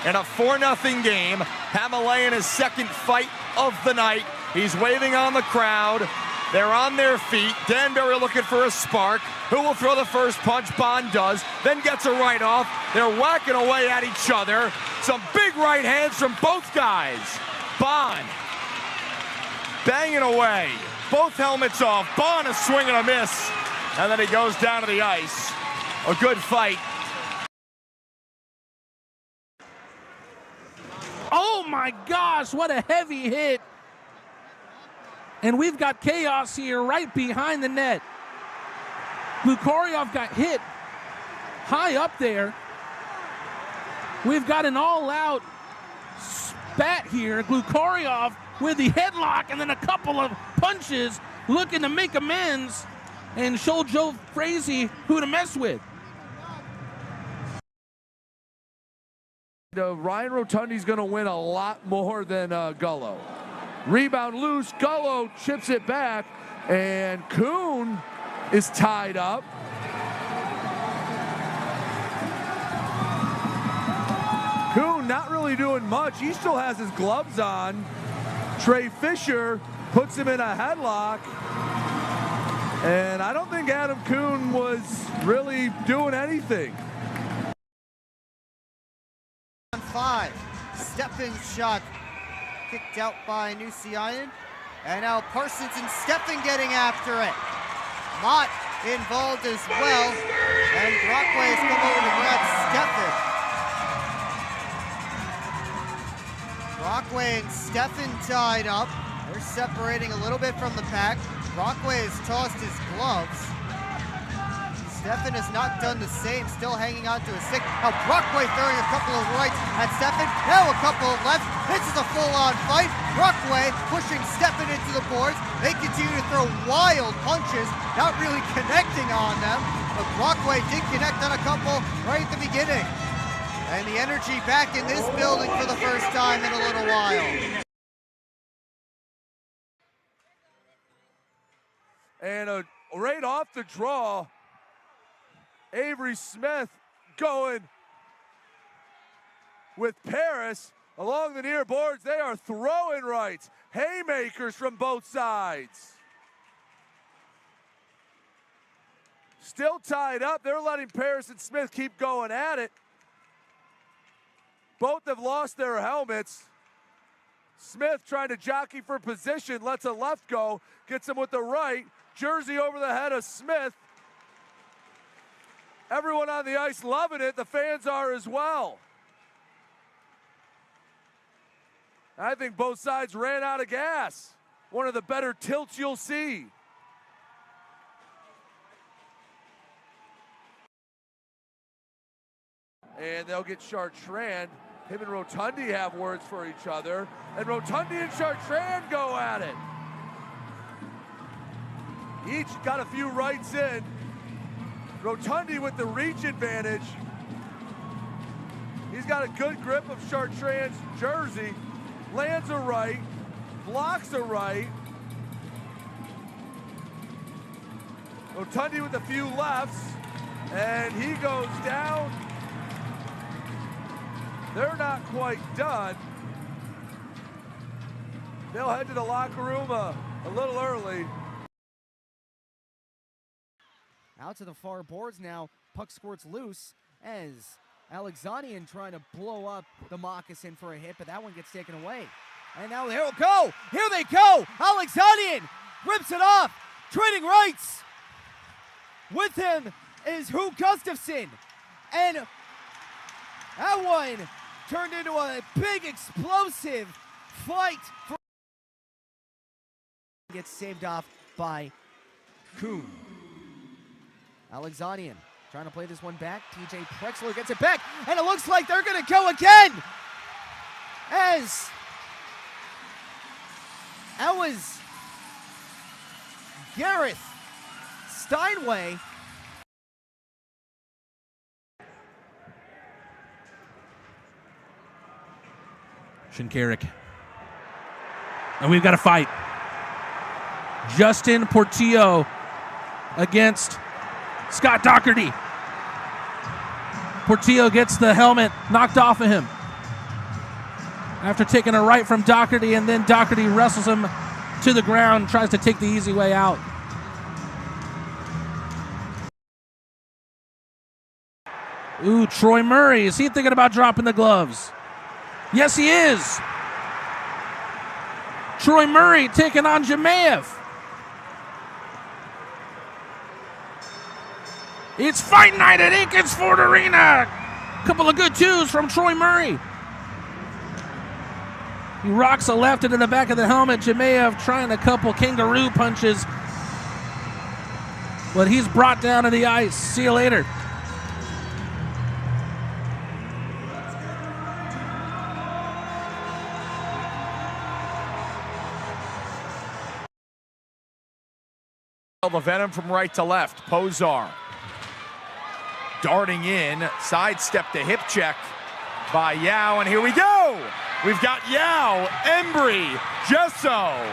In a 4-0 game, Pamelayan his second fight of the night. He's waving on the crowd. They're on their feet. Danbury looking for a spark. Who will throw the first punch? Bond does. Then gets a right off. They're whacking away at each other. Some big right hands from both guys. Bond banging away. Both helmets off. Bond a swing and a miss. And then he goes down to the ice. A good fight. Oh my gosh, what a heavy hit. And we've got chaos here right behind the net. Glukaryov got hit high up there. We've got an all-out spat here. Glukaryov with the headlock and then a couple of punches looking to make amends and show Joe Frazee who to mess with. Ryan Rotundi's going to win a lot more than Gullo. Rebound loose, Gullo chips it back, and Kuhn is tied up. Kuhn not really doing much. He still has his gloves on. Trey Fisher puts him in a headlock. And I don't think Adam Kuhn was really doing anything. 5. Steffen's shot kicked out by Nusiainen. And now Parsons and Steffen getting after it. Mott involved as well. And Brockway has come over to grab Steffen. Brockway and Steffen tied up. They're separating a little bit from the pack. Brockway has tossed his gloves. Stefan has not done the same, still hanging on to a stick. Now Brockway throwing a couple of rights at Stefan, now a couple of lefts. This is a full-on fight. Brockway pushing Stefan into the boards. They continue to throw wild punches, not really connecting on them, but Brockway did connect on a couple right at the beginning. And the energy back in this building for the first time in a little while. And right off the draw, Avery Smith going with Paris along the near boards. They are throwing rights, haymakers from both sides. Still tied up. They're letting Paris and Smith keep going at it. Both have lost their helmets. Smith trying to jockey for position, lets a left go, gets him with the right. Jersey over the head of Smith. Everyone on the ice loving it. The fans are as well. I think both sides ran out of gas. One of the better tilts you'll see. And they'll get Chartrand. Him and Rotundi have words for each other. And Rotundi and Chartrand go at it. Each got a few rights in. Rotundi with the reach advantage. He's got a good grip of Chartrand's jersey. Lands a right, blocks a right. Rotundi with a few lefts, and he goes down. They're not quite done. They'll head to the locker room a little early. Out to the far boards now. Puck squirts loose as Alexanian trying to blow up the moccasin for a hit, but that one gets taken away. And now here we go. Here they go. Alexanian rips it off. Trading rights. With him is Hugh Gustafsson. And that one turned into a big explosive fight. Gets saved off by Kuhn. Alexanian trying to play this one back. TJ Prexler gets it back, and it looks like they're going to go again. As that was Gareth Steinway. Shinkarik. And we've got a fight. Justin Portillo against Scott Doherty. Portillo gets the helmet knocked off of him after taking a right from Doherty, and then Doherty wrestles him to the ground, tries to take the easy way out. Ooh, Troy Murray. Is he thinking about dropping the gloves? Yes, he is. Troy Murray taking on Jemayev. It's fight night at Aikens Ford Arena. Couple of good twos from Troy Murray. He rocks a left into the back of the helmet. Jemayev trying a couple kangaroo punches, but he's brought down to the ice. See you later. The venom from right to left. Pozar darting in, sidestep the hip check by Yao, and here we go. We've got Yao, Embry, Gesso.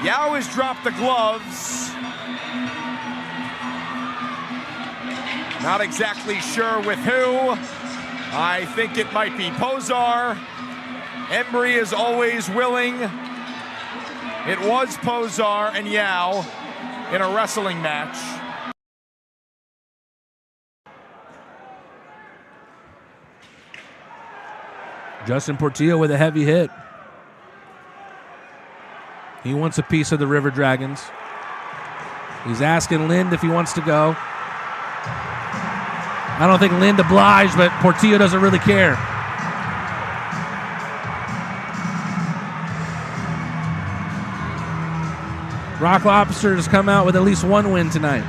Yao has dropped the gloves. Not exactly sure with who. I think it might be Pozar. Embry is always willing. It was Pozar and Yao in a wrestling match. Justin Portillo with a heavy hit. He wants a piece of the River Dragons. He's asking Lind if he wants to go. I don't think Lind obliged, but Portillo doesn't really care. Rock Lobsters come out with at least one win tonight.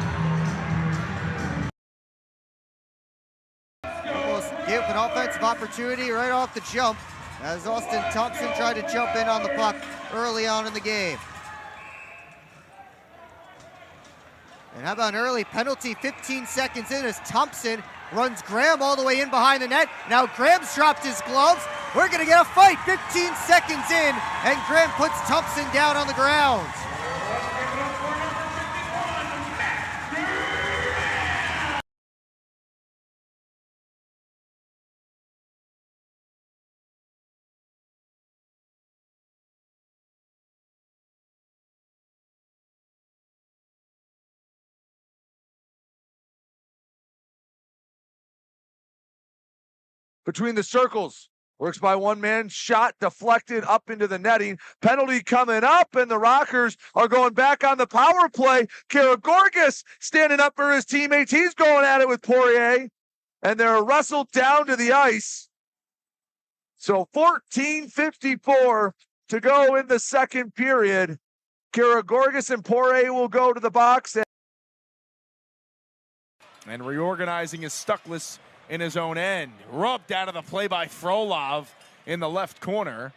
Almost gave an offensive opportunity right off the jump as Austin Thompson tried to jump in on the puck early on in the game. And how about an early penalty 15 seconds in as Thompson runs Graham all the way in behind the net. Now Graham's dropped his gloves. We're going to get a fight 15 seconds in, and Graham puts Thompson down on the ground. Between the circles, works by one man, shot deflected up into the netting, penalty coming up, and the Rockers are going back on the power play. Karagorgis standing up for his teammates. He's going at it with Poirier, and they're wrestled down to the ice. So 14:54 to go in the second period. Karagorgis and Poirier will go to the box. And reorganizing his Stuckless in his own end. Rubbed out of the play by Frolov in the left corner.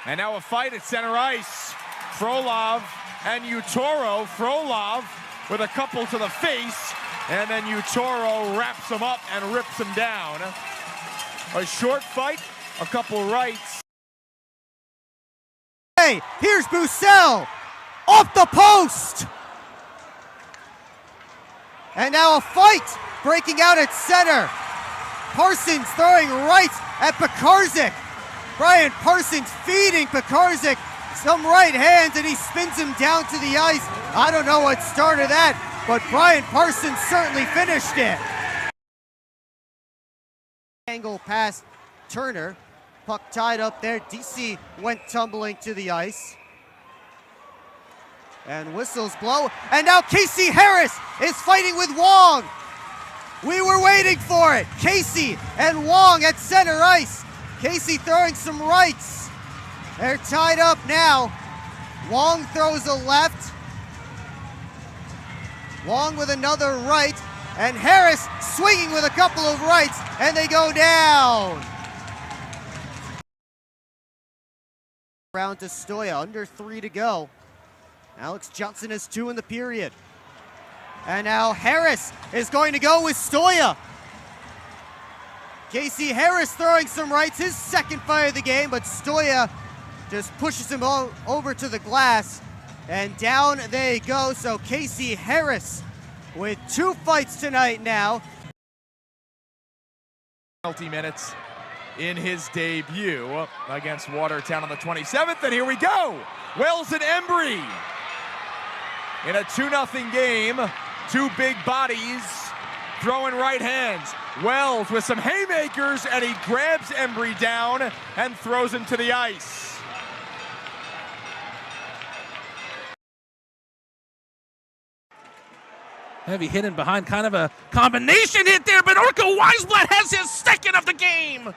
And now a fight at center ice. Frolov and Utoro. Frolov with a couple to the face, and then Utoro wraps him up and rips him down. A short fight, a couple rights. Hey, here's Bouts off the post. And now a fight breaking out at center. Parsons throwing right at Pekarzik. Brian Parsons feeding Pekarzik some right hands, and he spins him down to the ice. I don't know what started that, but Brian Parsons certainly finished it. Angle past Turner. Puck tied up there. DC went tumbling to the ice. And whistles blow, and now Casey Harris is fighting with Wong. We were waiting for it. Casey and Wong at center ice. Casey throwing some rights. They're tied up now. Wong throws a left. Wong with another right, and Harris swinging with a couple of rights, and they go down. Round to Stoya, under 3 to go. Alex Johnson has 2 in the period. And now Harris is going to go with Stoya. Casey Harris throwing some rights, his second fight of the game, but Stoya just pushes him over to the glass, and down they go. So Casey Harris with 2 fights tonight now. Penalty minutes in his debut against Watertown on the 27th, and here we go. Wells and Embry in a 2-0 game. 2 big bodies throwing right hands. Wells with some haymakers, and he grabs Embry down and throws him to the ice. Heavy hit in behind, kind of a combination hit there, but Orko Weisblatt has his second of the game.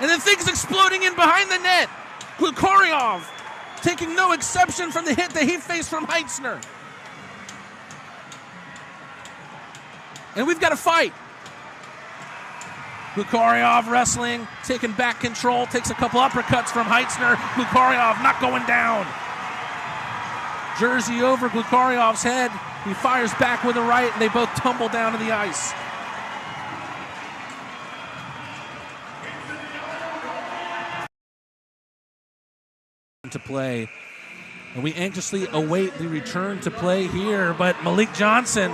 And then things exploding in behind the net. Glukoryov taking no exception from the hit that he faced from Heitzner. And we've got a fight. Glukoryov wrestling, taking back control, takes a couple uppercuts from Heitzner. Glukoryov not going down. Jersey over Glukoryov's head. He fires back with a right, and they both tumble down to the ice. To play, and we anxiously await the return to play here, but Malik Johnson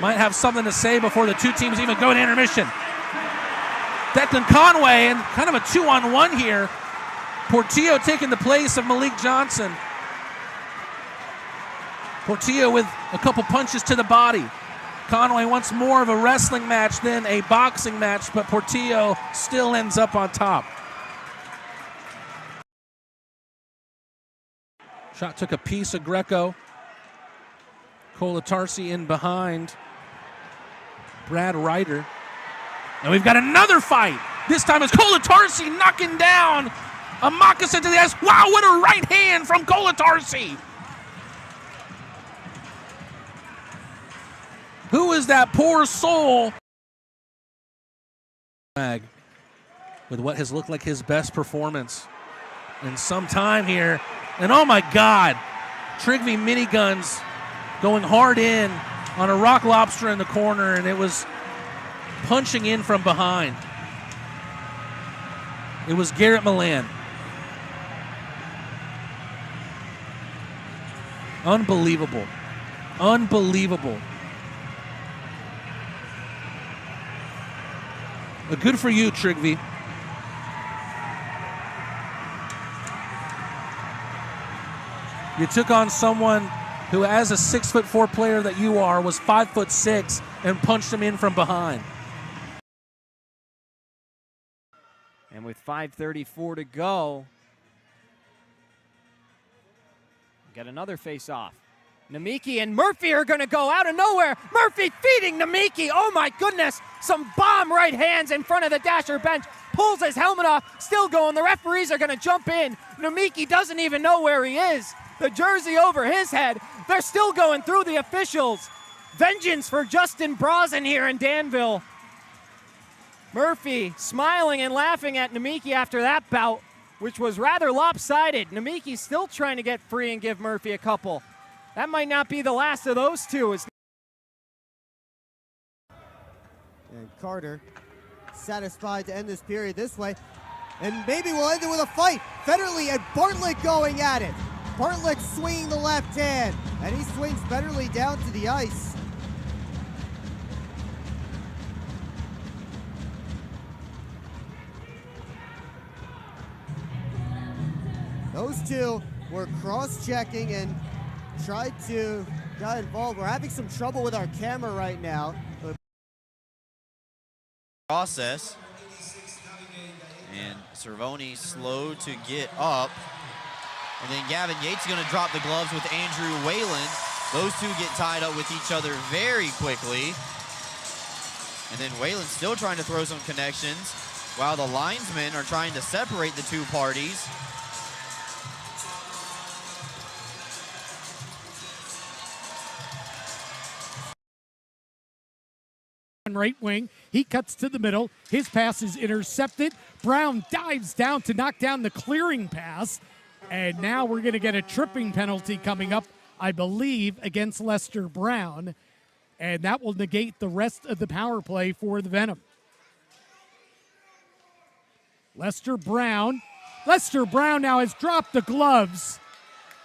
might have something to say before the 2 teams even go to intermission. Declan Conway and kind of a 2-on-1 here. Portillo taking the place of Malik Johnson. Portillo with a couple punches to the body. Conway wants more of a wrestling match than a boxing match, but Portillo still ends up on top. Shot took a piece of Greco. Kolatarsi in behind Brad Ryder. And we've got another fight. This time it's Kolatarsi knocking down a moccasin to the ice. Wow, what a right hand from Kolatarsi. Who is that poor soul? With what has looked like his best performance in some time here. And oh my God, Trigby miniguns going hard in on a rock lobster in the corner, and it was punching in from behind. It was Garrett Milan. Unbelievable. Unbelievable. Good for you, Trigby. You took on someone who, as a 6'4" player that you are, was 5'6" and punched him in from behind. And with 5:34 to go, get another face-off. Namiki and Murphy are going to go out of nowhere. Murphy feeding Namiki. Oh my goodness. Some bomb right hands in front of the Dasher bench. Pulls his helmet off. Still going. The referees are going to jump in. Namiki doesn't even know where he is. The jersey over his head. They're still going through the officials. Vengeance for Justin Brazen here in Danville. Murphy smiling and laughing at Namiki after that bout, which was rather lopsided. Namiki's still trying to get free and give Murphy a couple. That might not be the last of those two. And Carter satisfied to end this period this way. And maybe we'll end it with a fight. Federley and Bartlett going at it. Bartlett swinging the left hand, and he swings Federley down to the ice. Those two were cross-checking and tried to get involved. We're having some trouble with our camera right now. Process. And Cervoni slow to get up. And then Gavin Yates is going to drop the gloves with Andrew Whalen. Those two get tied up with each other very quickly. And then Whalen still trying to throw some connections while the linesmen are trying to separate the two parties. Right wing, he cuts to the middle. His pass is intercepted. Brown dives down to knock down the clearing pass. And now we're going to get a tripping penalty coming up, I believe, against Lester Brown. And that will negate the rest of the power play for the Venom. Lester Brown now has dropped the gloves.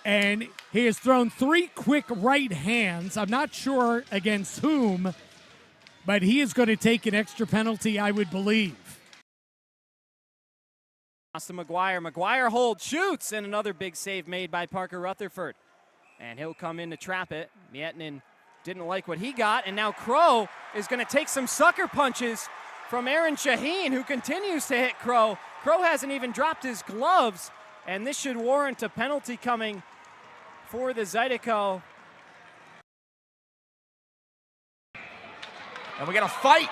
And he has thrown 3 quick right hands. I'm not sure against whom, but he is going to take an extra penalty, I would believe. Austin McGuire. McGuire holds, shoots, and another big save made by Parker Rutherford. And he'll come in to trap it. Mietinen didn't like what he got, and now Crow is going to take some sucker punches from Aaron Shaheen, who continues to hit Crow. Crow hasn't even dropped his gloves, and this should warrant a penalty coming for the Zydeco. And we got a fight.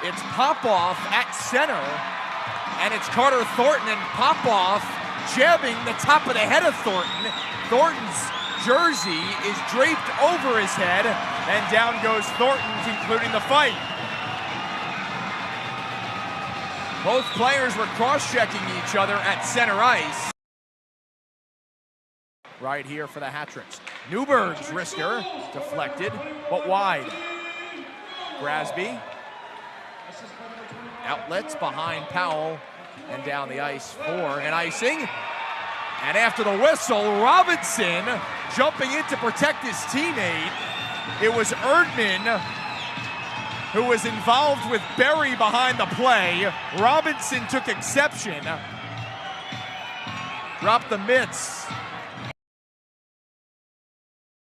It's Popoff at center, and it's Carter Thornton, and Popoff jabbing the top of the head of Thornton. Thornton's jersey is draped over his head, and down goes Thornton, concluding the fight. Both players were cross-checking each other at center ice. Right here for the Hat-Tricks. Newberg's wrister, deflected, but wide. Grasby. Outlets behind Powell, and down the ice for an icing. And after the whistle, Robinson jumping in to protect his teammate. It was Erdman who was involved with Berry behind the play. Robinson took exception. Dropped the mitts.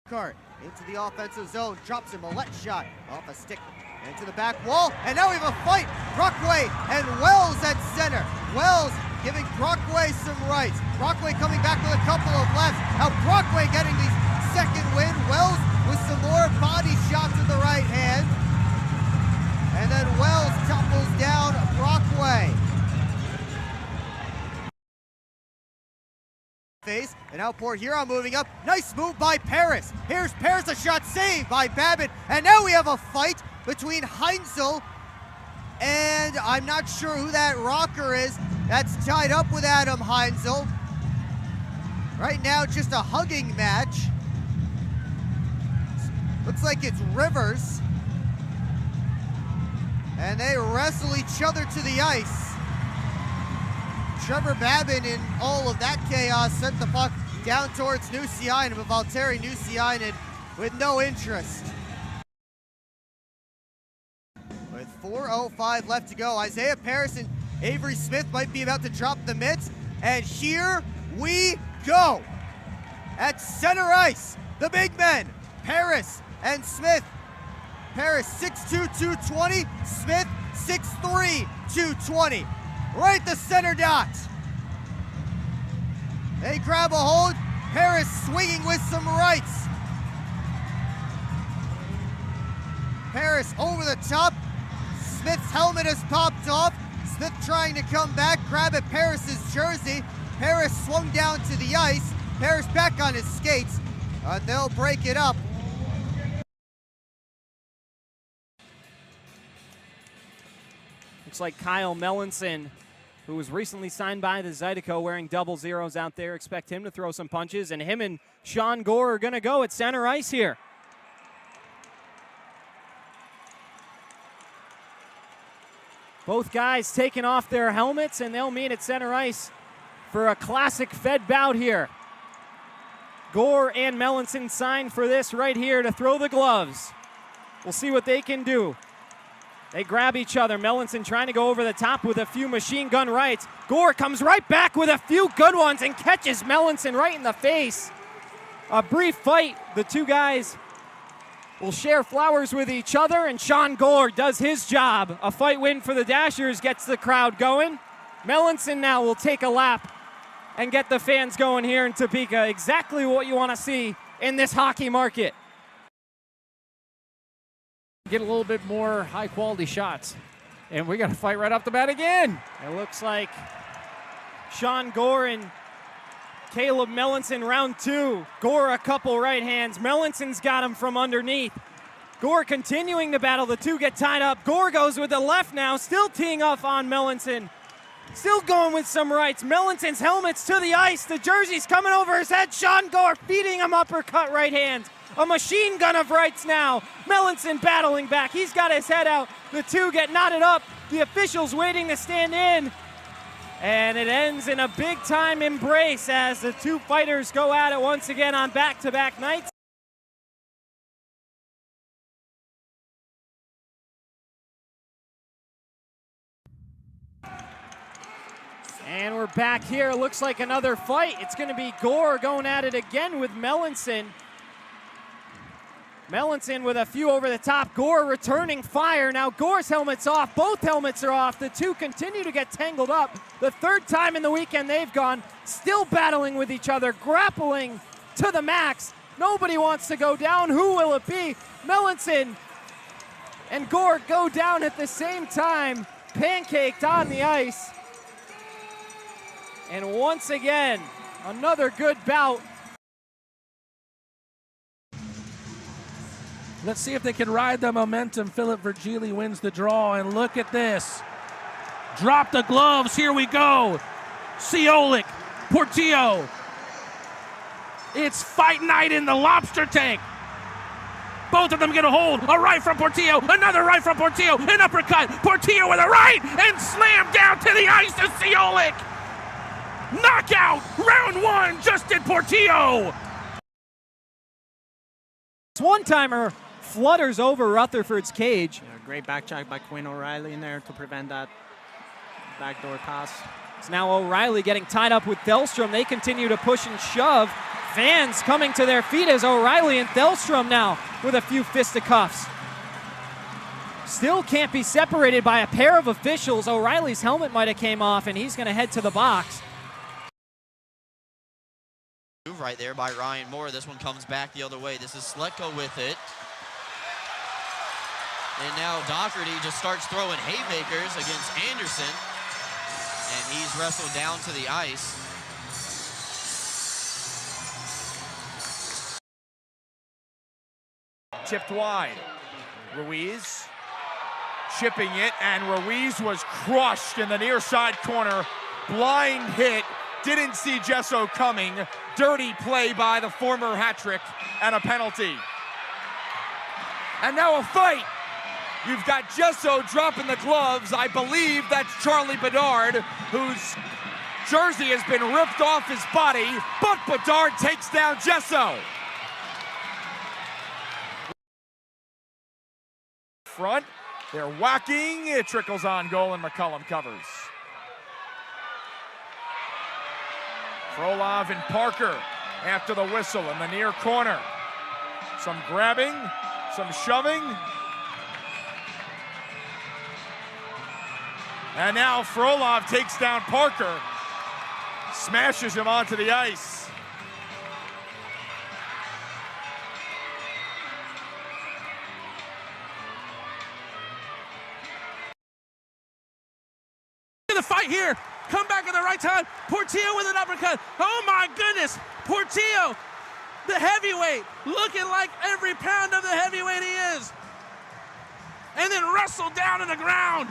Cart into the offensive zone, drops him a let shot off a stick into the back wall, and now we have a fight. Brockway and Wells at center. Wells giving Brockway some rights. Brockway coming back with a couple of lefts. Now Brockway getting the second win. Wells with some more body shots with the right hand. And then Wells tumbles down Brockway. Face, and now Port Huron moving up. Nice move by Paris. Here's Paris, a shot saved by Babbitt. And now we have a fight between Heinzel and I'm not sure who that rocker is. That's tied up with Adam Heinzel. Right now, just a hugging match. Looks like it's Rivers. And they wrestle each other to the ice. Trevor Babin in all of that chaos sent the puck down towards Nusiainen, but Valtteri Nusiainen with no interest. With 4:05 left to go, Isaiah Paris and Avery Smith might be about to drop the mitts, and here we go. At center ice, the big men, Paris and Smith. Paris 6'2", 220, Smith 6'3", 220. Right the center dot. They grab a hold. Paris swinging with some rights. Paris over the top. Smith's helmet has popped off. Smith trying to come back, grab at Paris's jersey. Paris swung down to the ice. Paris back on his skates. They'll break it up. Looks like Kyle Melanson, who was recently signed by the Zydeco, wearing double zeros out there. Expect him to throw some punches, and him and Sean Gore are going to go at center ice here. Both guys taking off their helmets, and they'll meet at center ice for a classic Fed bout here. Gore and Melanson signed for this right here to throw the gloves. We'll see what they can do. They grab each other. Melanson trying to go over the top with a few machine gun rights. Gore comes right back with a few good ones and catches Melanson right in the face. A brief fight. The two guys will share flowers with each other, and Sean Gore does his job. A fight win for the Dashers gets the crowd going. Melanson now will take a lap and get the fans going here in Topeka. Exactly what you want to see in this hockey market. Get a little bit more high-quality shots. And we got to fight right off the bat again. It looks like Sean Gore and Caleb Melanson round two. Gore a couple right hands. Melanson's got him from underneath. Gore continuing to battle. The two get tied up. Gore goes with the left now, still teeing off on Melanson. Still going with some rights. Melanson's helmet's to the ice. The jersey's coming over his head. Sean Gore feeding him uppercut right hands. A machine gun of rights now. Melanson battling back. He's got his head out. The two get knotted up. The officials waiting to stand in. And it ends in a big-time embrace as the two fighters go at it once again on back-to-back nights. And we're back here. Looks like another fight. It's going to be Gore going at it again with Melanson. Melanson with a few over the top. Gore returning fire. Now Gore's helmet's off. Both helmets are off. The two continue to get tangled up. The third time in the weekend they've gone. Still battling with each other. Grappling to the max. Nobody wants to go down. Who will it be? Melanson and Gore go down at the same time. Pancaked on the ice. And once again, another good bout. Let's see if they can ride the momentum. Philip Virgili wins the draw, and look at this. Drop the gloves, here we go. Ciolik, Portillo. It's fight night in the lobster tank. Both of them get a hold. A right from Portillo, another right from Portillo, an uppercut. Portillo with a right, and slammed down to the ice to Ciolik. Knockout, round one, Justin Portillo. This one-timer flutters over Rutherford's cage. Yeah, great back check by Quinn O'Reilly in there to prevent that backdoor pass. It's now O'Reilly getting tied up with Thelstrom. They continue to push and shove. Fans coming to their feet as O'Reilly and Thelstrom now with a few fisticuffs. Still can't be separated by a pair of officials. O'Reilly's helmet might have came off, and he's going to head to the box. Right there by Ryan Moore. This one comes back the other way. This is Sletko with it. And now Doherty just starts throwing haymakers against Anderson. And he's wrestled down to the ice. Tipped wide. Ruiz chipping it, and Ruiz was crushed in the near side corner. Blind hit. Didn't see Gesso coming. Dirty play by the former hat-trick and a penalty. And now a fight. You've got Gesso dropping the gloves. I believe that's Charlie Bedard, whose jersey has been ripped off his body, but Bedard takes down Gesso. Front, they're whacking. It trickles on goal, and McCullum covers. Frolov and Parker after the whistle in the near corner. Some grabbing, some shoving. And now Frolov takes down Parker, smashes him onto the ice. The fight here. Come back at the right time. Portillo with an uppercut. Oh my goodness. Portillo, the heavyweight, looking like every pound of the heavyweight he is. And then wrestled down in the ground.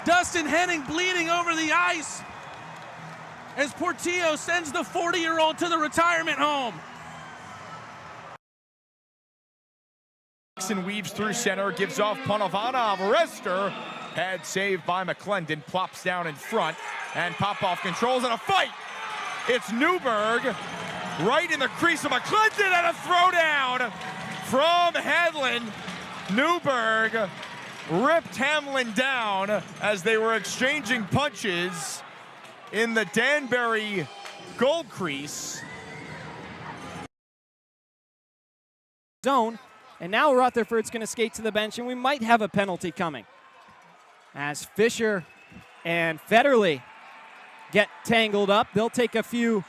Dustin Henning bleeding over the ice as Portillo sends the 40-year-old to the retirement home. Jackson weaves through center, gives off Panovanov. Rester, pad saved by McClendon, plops down in front, and Popov controls in a fight. It's Newberg right in the crease of McClendon, and a throwdown from Hedlund. Newberg ripped Hamlin down as they were exchanging punches in the Danbury goal crease. Zone. And now Rutherford's going to skate to the bench, and we might have a penalty coming. As Fisher and Federle get tangled up, they'll take a few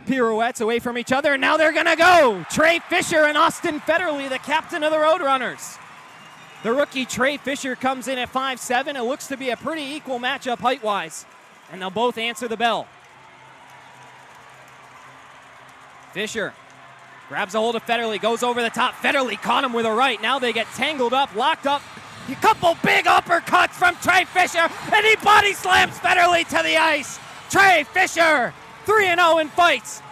pirouettes away from each other, and now they're going to go. Trey Fisher and Austin Federle, the captain of the Roadrunners. The rookie Trey Fisher comes in at 5'7". It looks to be a pretty equal matchup height-wise, and they'll both answer the bell. Fisher grabs a hold of Federle, goes over the top. Federle caught him with a right. Now they get tangled up, locked up. A couple big uppercuts from Trey Fisher, and he body slams Federle to the ice. Trey Fisher, 3-0 in fights.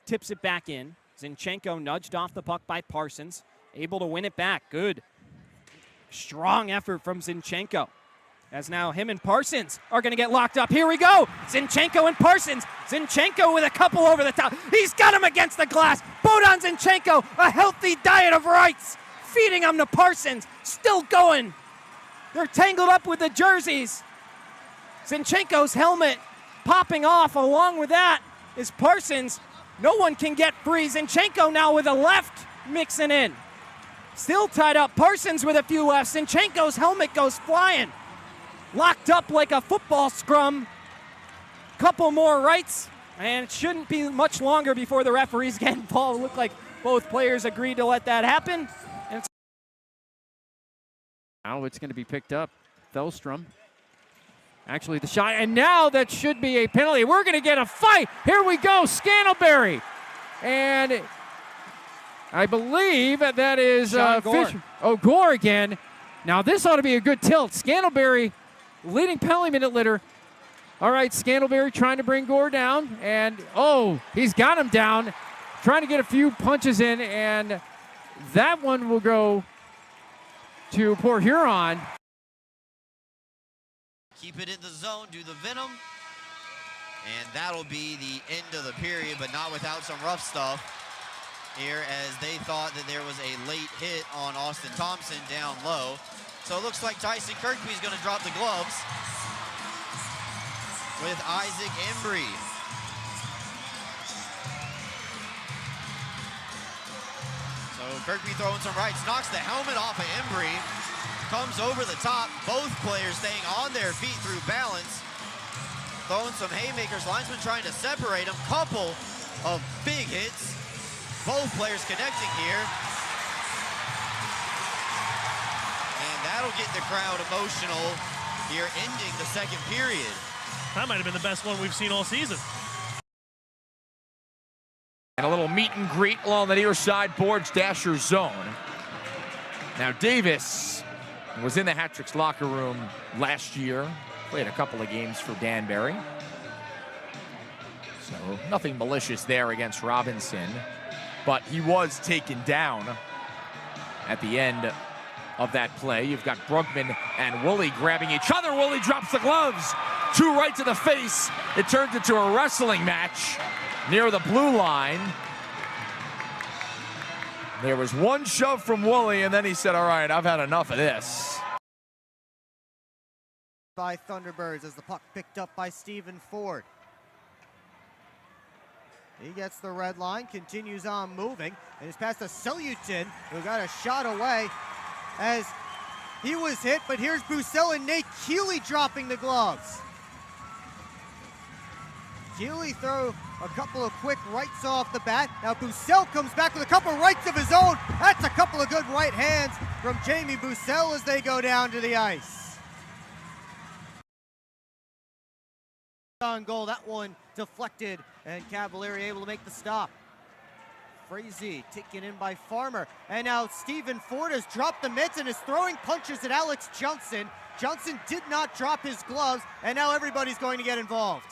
Tips it back in. Zinchenko nudged off the puck by Parsons, able to win it back. Good. Strong effort from Zinchenko. As now him and Parsons are going to get locked up. Here we go. Zinchenko and Parsons. Zinchenko with a couple over the top. He's got him against the glass. Bogdan Zinchenko, a healthy diet of rights. Feeding him to Parsons. Still going. They're tangled up with the jerseys. Zinchenko's helmet popping off. Along with that is Parsons. No one can get free. Zinchenko now with a left mixing in. Still tied up. Parsons with a few lefts. Zinchenko's helmet goes flying. Locked up like a football scrum. Couple more rights, and it shouldn't be much longer before the referees get involved. It looked like both players agreed to let that happen. And now it's going to be picked up. Thellstrom. Actually, the shot, and now that should be a penalty. We're going to get a fight. Here we go, Scantlebury. And I believe that is Fisher. Oh, Gore again. Now this ought to be a good tilt. Scantlebury leading penalty minute leader. All right, Scantlebury trying to bring Gore down, and oh, he's got him down, trying to get a few punches in, and that one will go to Port Huron. Keep it in the zone, do the venom, and that'll be the end of the period, but not without some rough stuff here, as they thought that there was a late hit on Austin Thompson down low. So it looks like Tyson Kirkby's going to drop the gloves with Isaac Embry. So Kirkby throwing some rights, knocks the helmet off of Embry, comes over the top, both players staying on their feet through balance, throwing some haymakers, linesman trying to separate them, couple of big hits Both players connecting here. And that'll get the crowd emotional here, ending the second period. That might have been the best one we've seen all season. And a little meet and greet along the near side boards Dasher zone. Now Davis was in the Hat-Tricks locker room last year. Played a couple of games for Danbury. So nothing malicious there against Robinson. But he was taken down at the end of that play. You've got Brugman and Woolley grabbing each other. Woolley drops the gloves. 2 right to the face. It turned into a wrestling match near the blue line. There was one shove from Woolley, and then he said, all right, I've had enough of this. By Thunderbirds as the puck picked up by Stephen Ford. He gets the red line, continues on moving, and is past to Selyutin, who got a shot away as he was hit, but here's Bouts and Nate Keeley dropping the gloves. Keeley throw a couple of quick rights off the bat. Now Bouts comes back with a couple rights of his own. That's a couple of good right hands from Jamie Bouts as they go down to the ice. On goal, that one deflected, and Cavalieri able to make the stop. Frazee taken in by Farmer, and now Stephen Ford has dropped the mitts and is throwing punches at Alex Johnson. Johnson did not drop his gloves, and now everybody's going to get involved.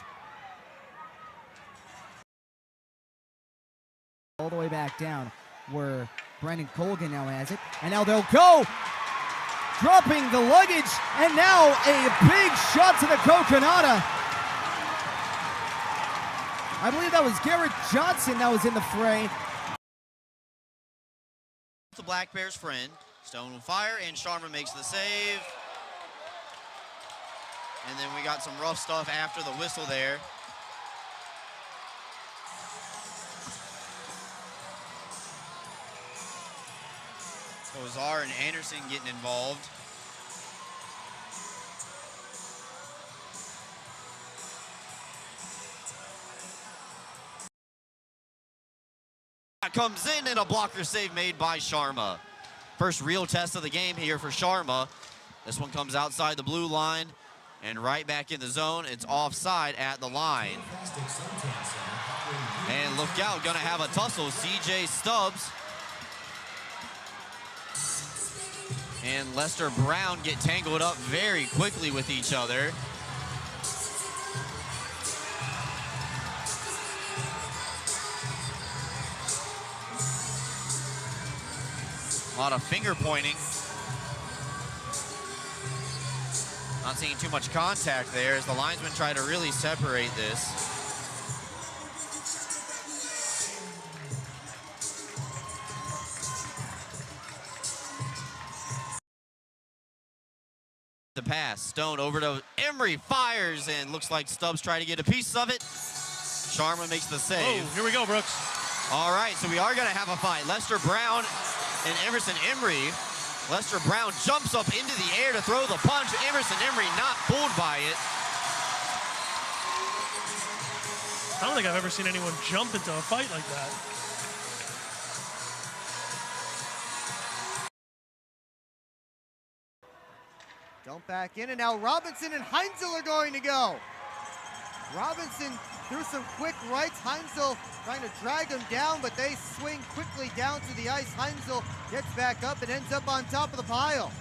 All the way back down where Brendan Colgan now has it, and now they'll go, dropping the luggage, and now a big shot to the Coconata. I believe that was Garrett Johnson that was in the fray. The Black Bears' friend. Stone will fire, and Sharma makes the save. And then we got some rough stuff after the whistle there. Ozar and Anderson getting involved. Comes in and a blocker save made by Sharma. First real test of the game here for Sharma. This one comes outside the blue line and right back in the zone. It's offside at the line. And look out, gonna have a tussle. CJ Stubbs and Lester Brown get tangled up very quickly with each other. A lot of finger pointing. Not seeing too much contact there as the linesmen try to really separate this. The pass, Stone over to Emery, fires, and looks like Stubbs trying to get a piece of it. Sharma makes the save. Oh, here we go, Brooks. All right, so we are gonna have a fight. Lester Brown and Emerson Emery. Lester Brown jumps up into the air to throw the punch. Emerson Emery not fooled by it. I don't think I've ever seen anyone jump into a fight like that. Dump back in, and now Robinson and Heinzel are going to go. Robinson threw some quick rights. Heinzel trying to drag him down, but they swing quickly down to the ice. Heinzel gets back up and ends up on top of the pile.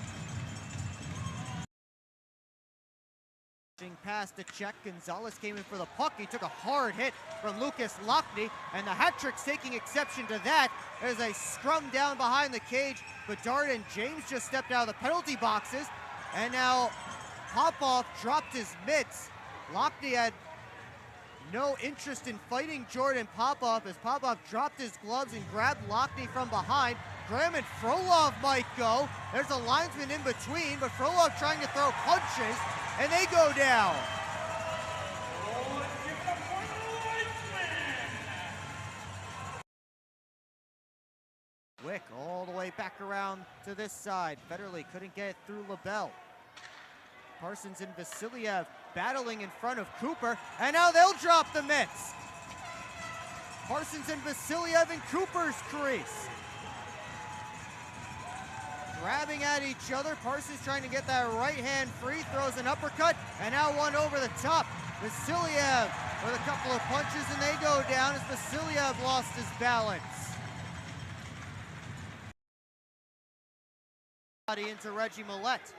Pass to check. Gonzalez came in for the puck. He took a hard hit from Lucas Lockney, and the Hat-Tricks taking exception to that. There's a scrum down behind the cage. Bedard and James just stepped out of the penalty boxes, and now Popoff dropped his mitts. Lockney had no interest in fighting Jordan Popoff as Popoff dropped his gloves and grabbed Lockney from behind. Graham and Frolov might go. There's a linesman in between, but Frolov trying to throw punches, and they go down. Wick all the way back around to this side. Federley couldn't get it through LaBelle. Parsons and Vasiliev battling in front of Cooper, and now they'll drop the mitts. Parsons and Vasiliev in Cooper's crease. Grabbing at each other. Parsons trying to get that right hand free, throws an uppercut, and now one over the top. Vasiliev with a couple of punches, and they go down as Vasiliev lost his balance. Into Reggie Millette.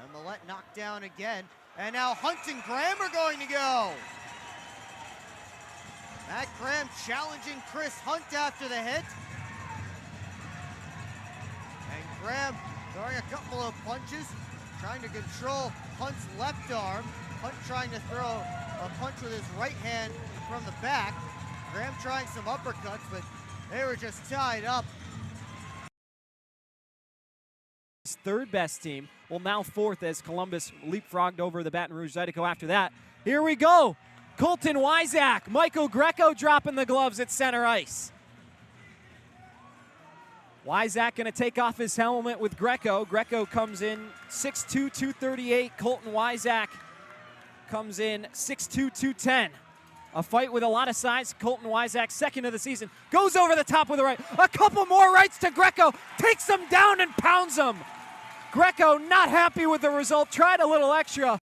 And Millette knocked down again. And now Hunt and Graham are going to go. Matt Graham challenging Chris Hunt after the hit. And Graham throwing a couple of punches, trying to control Hunt's left arm. Hunt trying to throw a punch with his right hand from the back. Graham trying some uppercuts, but they were just tied up. His third best team, well now fourth as Columbus leapfrogged over the Baton Rouge Zydeco after that. Here we go. Colton Wyzak, Michael Greco dropping the gloves at center ice. Wyzak going to take off his helmet with Greco. Greco comes in 6'2", 238. Colton Wyzak comes in 6'2", 210. A fight with a lot of size. Colton Wyzak, second of the season, goes over the top with a right. A couple more rights to Greco, takes him down and pounds him. Greco not happy with the result, tried a little extra.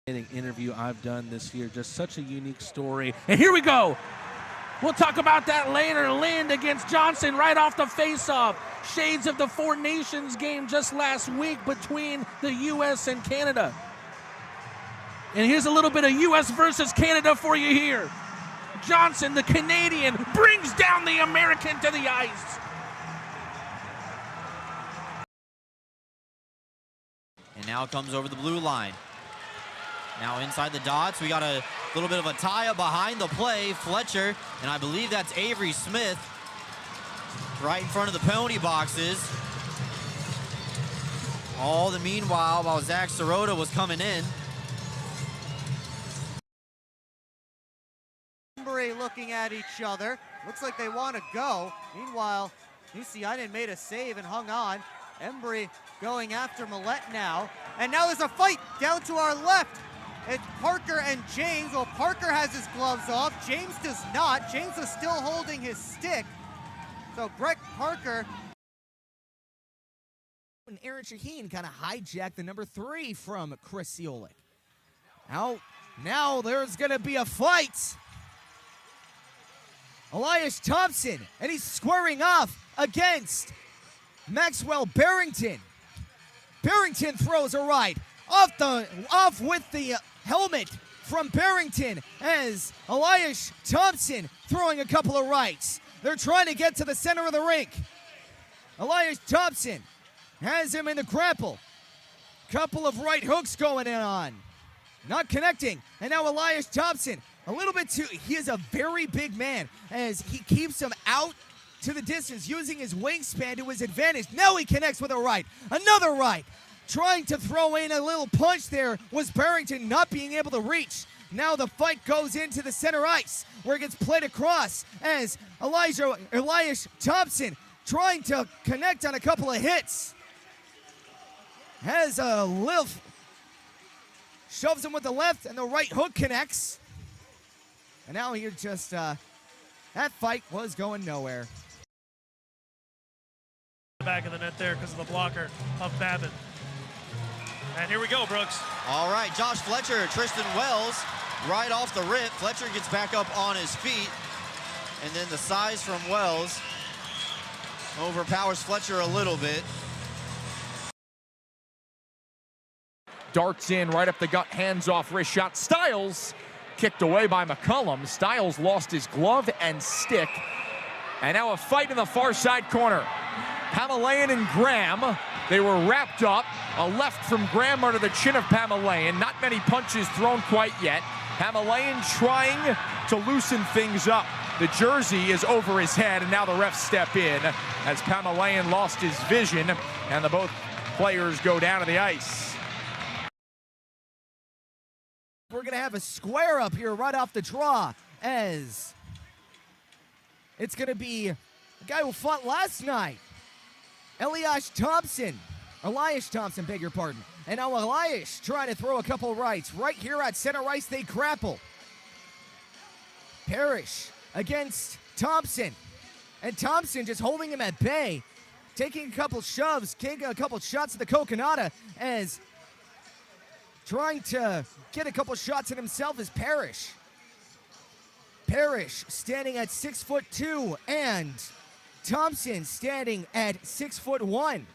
Interview I've done this year, just such a unique story. And here we go. We'll talk about that later. Lind against Johnson right off the face-off. Shades of the Four Nations game just last week between the U.S. and Canada. And here's a little bit of U.S. versus Canada for you here. Johnson, the Canadian, brings down the American to the ice. And now comes over the blue line. Now inside the dots, we got a little bit of a tie-up behind the play. Fletcher, and I believe that's Avery Smith, right in front of the penalty boxes. All the meanwhile, while Zach Sirota was coming in. Looking at each other. Looks like they want to go. Meanwhile, Nucianen made a save and hung on. Embry going after Millette now. And now there's a fight down to our left. It's Parker and James. Well, Parker has his gloves off. James does not. James is still holding his stick. So Brett Parker. And Aaron Shaheen kind of hijacked the number 3 from Chris Ciolik. Now there's going to be a fight. Elias Thompson, and he's squaring off against Maxwell Barrington. Barrington throws a right off with the helmet from Barrington as Elias Thompson throwing a couple of rights. They're trying to get to the center of the rink. Elias Thompson has him in the grapple. Couple of right hooks going on. Not connecting. And now Elias Thompson, a little bit too, he is a very big man as he keeps him out to the distance using his wingspan to his advantage. Now he connects with a right. Another right. Trying to throw in a little punch there was Barrington not being able to reach. Now the fight goes into the center ice where it gets played across as Elias Thompson trying to connect on a couple of hits. Has a lift. Shoves him with the left and the right hook connects. And now here just, that fight was going nowhere. Back of the net there because of the blocker of Babin. And here we go, Brooks. All right, Josh Fletcher, Tristan Wells, right off the rip. Fletcher gets back up on his feet. And then the size from Wells overpowers Fletcher a little bit. Darts in right up the gut, hands off, wrist shot. Styles kicked away by McCullum. Styles lost his glove and stick. And now a fight in the far side corner. Pamelayan and Graham, they were wrapped up. A left from Graham under the chin of Pamelayan. Not many punches thrown quite yet. Pamelayan trying to loosen things up. The jersey is over his head, and now the refs step in as Pamelayan lost his vision, and the both players go down to the ice. We're going to have a square up here right off the draw as it's going to be a guy who fought last night. Elias Thompson, beg your pardon. And now Elias trying to throw a couple rights. Right here at center ice, they grapple. Parrish against Thompson. And Thompson just holding him at bay, taking a couple shoves, taking a couple shots at the Coconata as trying to get a couple shots at himself is Parrish. Parrish standing at 6'2" and Thompson standing at 6'1".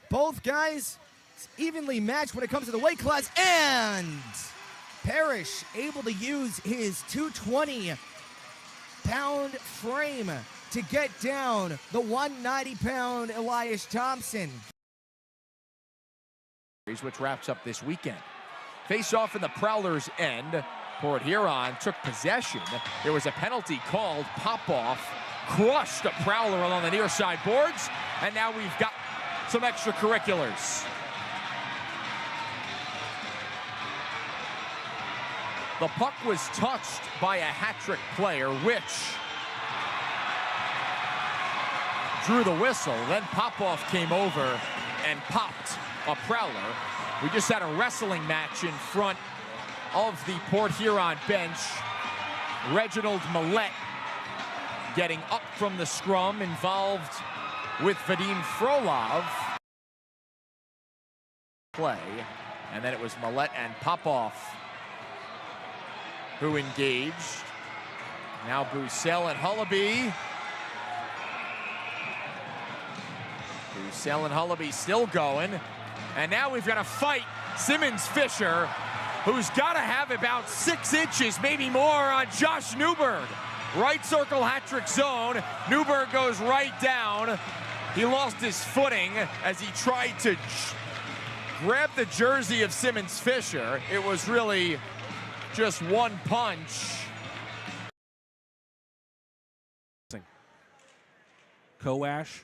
Both guys evenly matched when it comes to the weight class, and Parrish able to use his 220-pound frame to get down the 190-pound Elias Thompson. Which wraps up this weekend. Face off in the Prowlers' end. Port Huron took possession. There was a penalty called. Popoff crushed a Prowler along the near side boards, and now we've got some extracurriculars. The puck was touched by a hat-trick player, which drew the whistle. Then Popoff came over and popped a Prowler. We just had a wrestling match in front of the Port Huron bench. Reginald Millette getting up from the scrum, involved with Vadim Frolov. Play, and then it was Millette and Popoff who engaged. Now Boutsel and Hullaby. Boutsel and Hullaby still going. And now we've got a fight. Simmons Fisher, who's got to have about 6 inches, maybe more, on Josh Newberg. Right circle hat-trick zone. Newberg goes right down. He lost his footing as he tried to grab the jersey of Simmons Fisher. It was really just one punch. Koash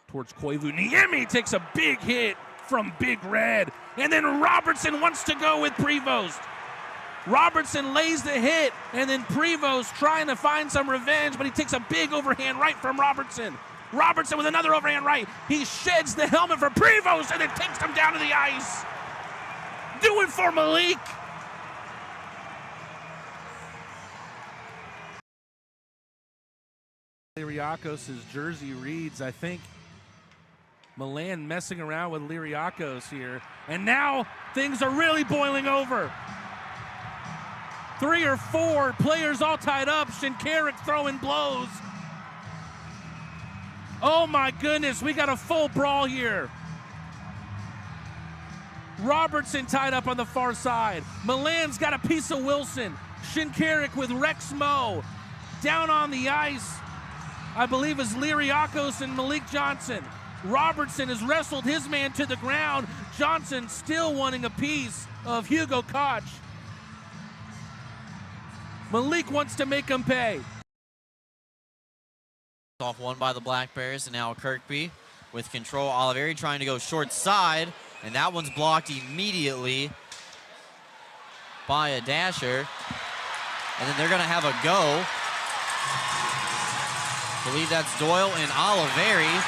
towards Koivu. Niemi takes a big hit from Big Red. And then Robertson wants to go with Prevost. Robertson lays the hit, and then Prevost trying to find some revenge, but he takes a big overhand right from Robertson. Robertson with another overhand right. He sheds the helmet for Prevost and then takes him down to the ice. Do it for Malik. Liriakos' jersey reads, I think, Milan messing around with Liriakos here. And now things are really boiling over. 3 or 4 players all tied up. Shinkarik throwing blows. Oh my goodness, we got a full brawl here. Robertson tied up on the far side. Milan's got a piece of Wilson. Shinkarik with Rex Mo. Down on the ice, I believe, is Liriakos and Malik Johnson. Robertson has wrestled his man to the ground. Johnson still wanting a piece of Hugo Koch. Malik wants to make him pay. Off one by the Black Bears, and now Kirkby with control. Oliveri trying to go short side, and that one's blocked immediately by a dasher. And then they're going to have a go. I believe that's Doyle and Oliveri.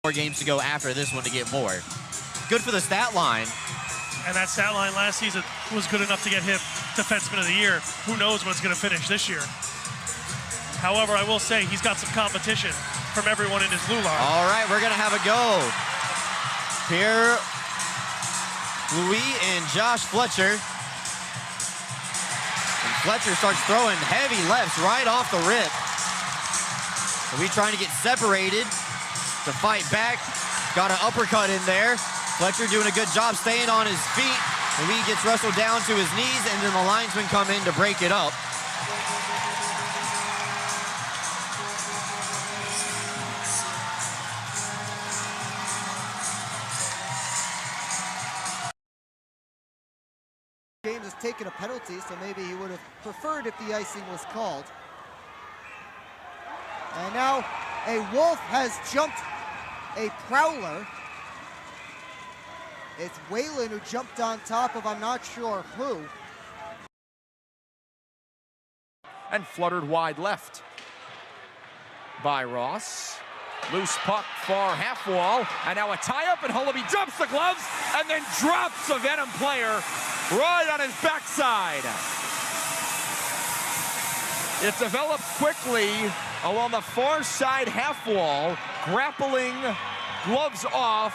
More games to go after this one to get more. Good for the stat line. And that stat line last season was good enough to get him Defenseman of the Year. Who knows when it's going to finish this year. However, I will say he's got some competition from everyone in his blue line. All right, we're going to have a go. Pierre Louis and Josh Fletcher. And Fletcher starts throwing heavy lefts right off the rip. So we trying to get separated to fight back. Got an uppercut in there. Fletcher doing a good job staying on his feet. Louis gets wrestled down to his knees, and then the linesmen come in to break it up. James has taken a penalty, so maybe he would have preferred if the icing was called. And now a Wolf has jumped a Prowler. It's Whalen who jumped on top of I'm not sure who. And fluttered wide left. by Ross. Loose puck, far half wall, and now a tie-up, and Hullaby jumps the gloves and then drops a Venom player right on his backside. It develops quickly along the far side half wall, grappling, gloves off,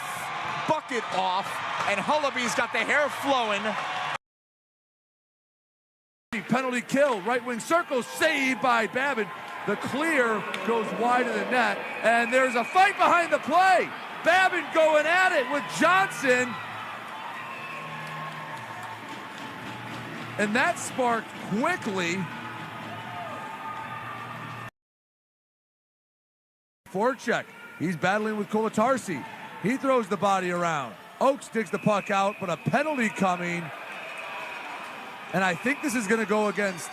bucket off, and Hullaby's got the hair flowing. Penalty kill, right wing circle, saved by Babin. The clear goes wide of the net, and there's a fight behind the play. Babin going at it with Johnson. And that sparked quickly. Forecheck. He's battling with Kolatarsi. He throws the body around. Oakes digs the puck out, but a penalty coming. And I think this is going to go against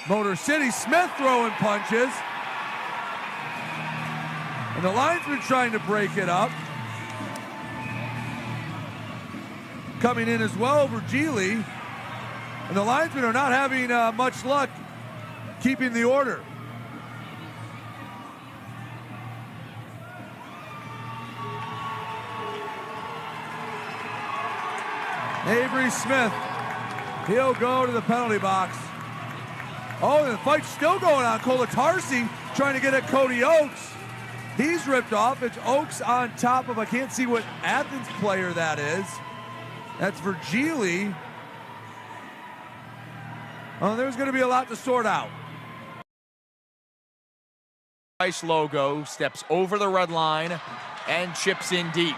Motor City. Smith throwing punches. And the linesman trying to break it up. Coming in as well, Virgili. And the linesmen are not having much luck keeping the order. Avery Smith, he'll go to the penalty box. Oh, the fight's still going on. Kolatarsi trying to get at Cody Oakes. He's ripped off. It's Oakes on top of, I can't see what Athens player that is. That's Virgili. Oh, there's going to be a lot to sort out. Ice logo steps over the red line and chips in deep.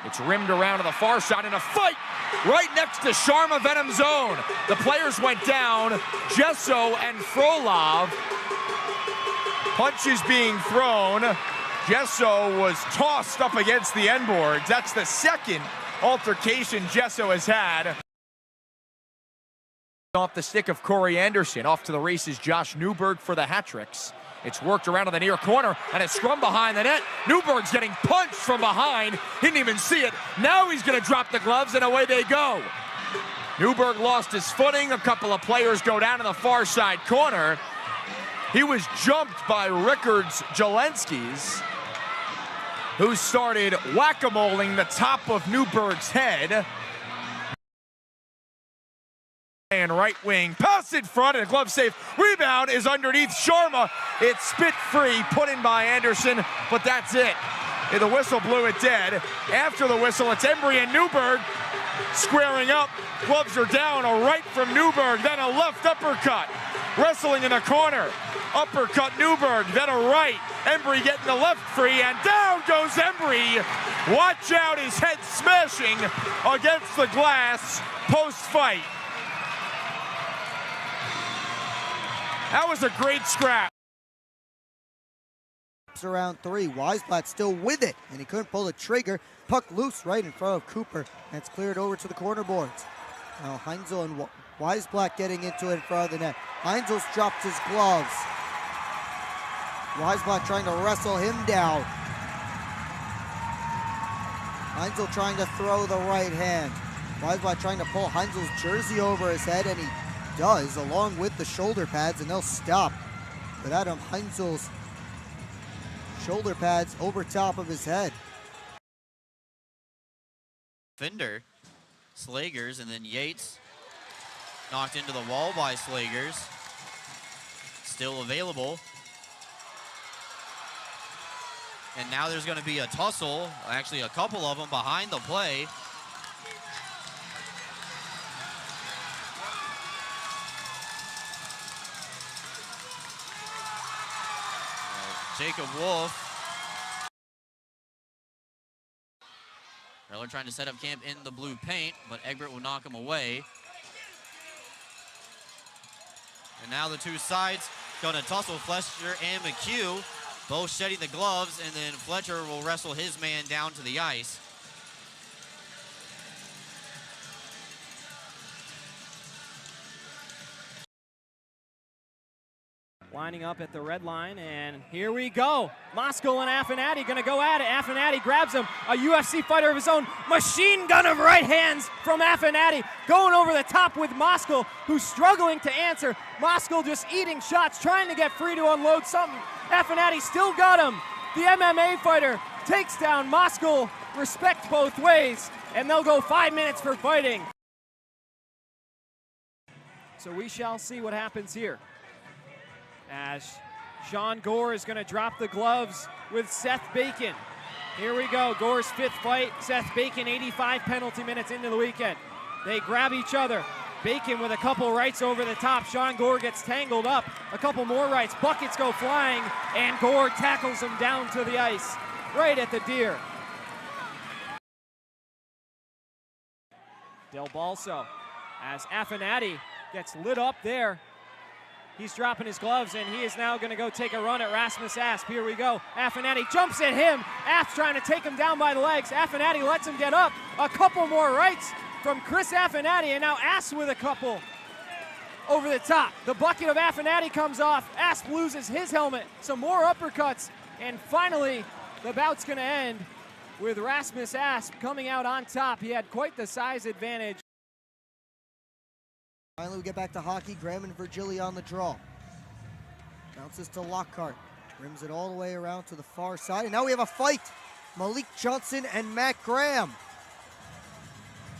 It's rimmed around to the far side in a fight right next to Sharma Venom zone. The players went down, Jesso and Frolov. Punches being thrown. Jesso was tossed up against the end boards. That's the second altercation Jesso has had. Off the stick of Corey Anderson. Off to the races, Josh Newberg for the hat-tricks. It's worked around to the near corner, and it's scrum behind the net. Newberg's getting punched from behind. Didn't even see it. Now he's going to drop the gloves, and away they go. Newberg lost his footing. A couple of players go down to the far side corner. He was jumped by Rickards Jelenskis, who started whack-a-moling the top of Newberg's head. And right wing, pass in front, and a glove save. Rebound is underneath Sharma. It's spit free, put in by Anderson, but that's it. The whistle blew it dead. After the whistle, it's Embry and Newberg squaring up. Gloves are down, a right from Newberg, then a left uppercut. Wrestling in the corner. Uppercut Newberg, then a right. Embry getting the left free, and down goes Embry. Watch out, his head smashing against the glass post-fight. That was a great scrap. Around three, Weisblatt still with it, and he couldn't pull the trigger. Puck loose right in front of Cooper, and it's cleared over to the corner boards. Now Heinzel and Weisblatt getting into it in front of the net. Heinzel's dropped his gloves. Weisblatt trying to wrestle him down. Heinzel trying to throw the right hand. Weisblatt trying to pull Heinzel's jersey over his head, and he does, along with the shoulder pads, and they'll stop with Adam Heinzel's shoulder pads over top of his head. Fender, Slagers, and then Yates knocked into the wall by Slagers. Still available. And now there's going to be a tussle, actually a couple of them behind the play. Jacob Wolf. They're trying to set up camp in the blue paint, but Egbert will knock him away. And now the two sides going to tussle, Fletcher and McHugh, both shedding the gloves, and then Fletcher will wrestle his man down to the ice. lining up at the red line, and here we go. Moskal and Affinati gonna go at it. Affinati grabs him, a UFC fighter of his own. Machine gun of right hands from Affinati, going over the top with Moskal, who's struggling to answer. Moskal just eating shots, trying to get free to unload something. Affinati still got him. The MMA fighter takes down Moskal. Respect both ways, and they'll go 5 minutes for fighting. So we shall see what happens here, as Sean Gore is going to drop the gloves with Seth Bacon. Here we go, Gore's 5th fight. Seth Bacon, 85 penalty minutes into the weekend. They grab each other. Bacon with a couple rights over the top. Sean Gore gets tangled up. A couple more rights. Buckets go flying, and Gore tackles him down to the ice, right at the deer. Del Balso, as Affinati gets lit up there. He's dropping his gloves, and he is now going to go take a run at Rasmus Asp. Here we go. Affinati jumps at him. Asp trying to take him down by the legs. Affinati lets him get up. A couple more rights from Chris Affinati, and now Asp with a couple over the top. The bucket of Affinati comes off. Asp loses his helmet. Some more uppercuts, and finally the bout's going to end with Rasmus Asp coming out on top. He had quite the size advantage. Finally, we get back to hockey. Graham and Virgili on the draw. Bounces to Lockhart. Rims it all the way around to the far side. And now we have a fight. Malik Johnson and Matt Graham.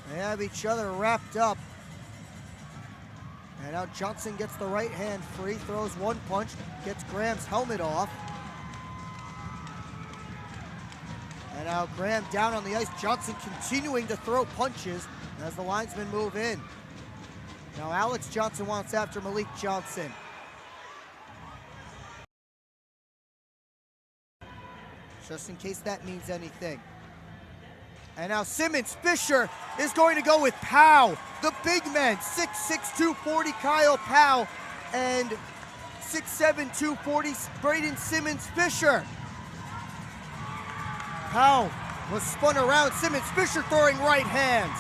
They have each other wrapped up. And now Johnson gets the right hand free, throws one punch, gets Graham's helmet off. And now Graham down on the ice. Johnson continuing to throw punches as the linesmen move in. Now Alex Johnson wants after Malik Johnson. Just in case that means anything. And now Simmons Fisher is going to go with Powell. The big men, 6'6", 240 Kyle Powell and 6'7", 240 Braden Simmons Fisher. Powell was spun around. Simmons Fisher throwing right hands.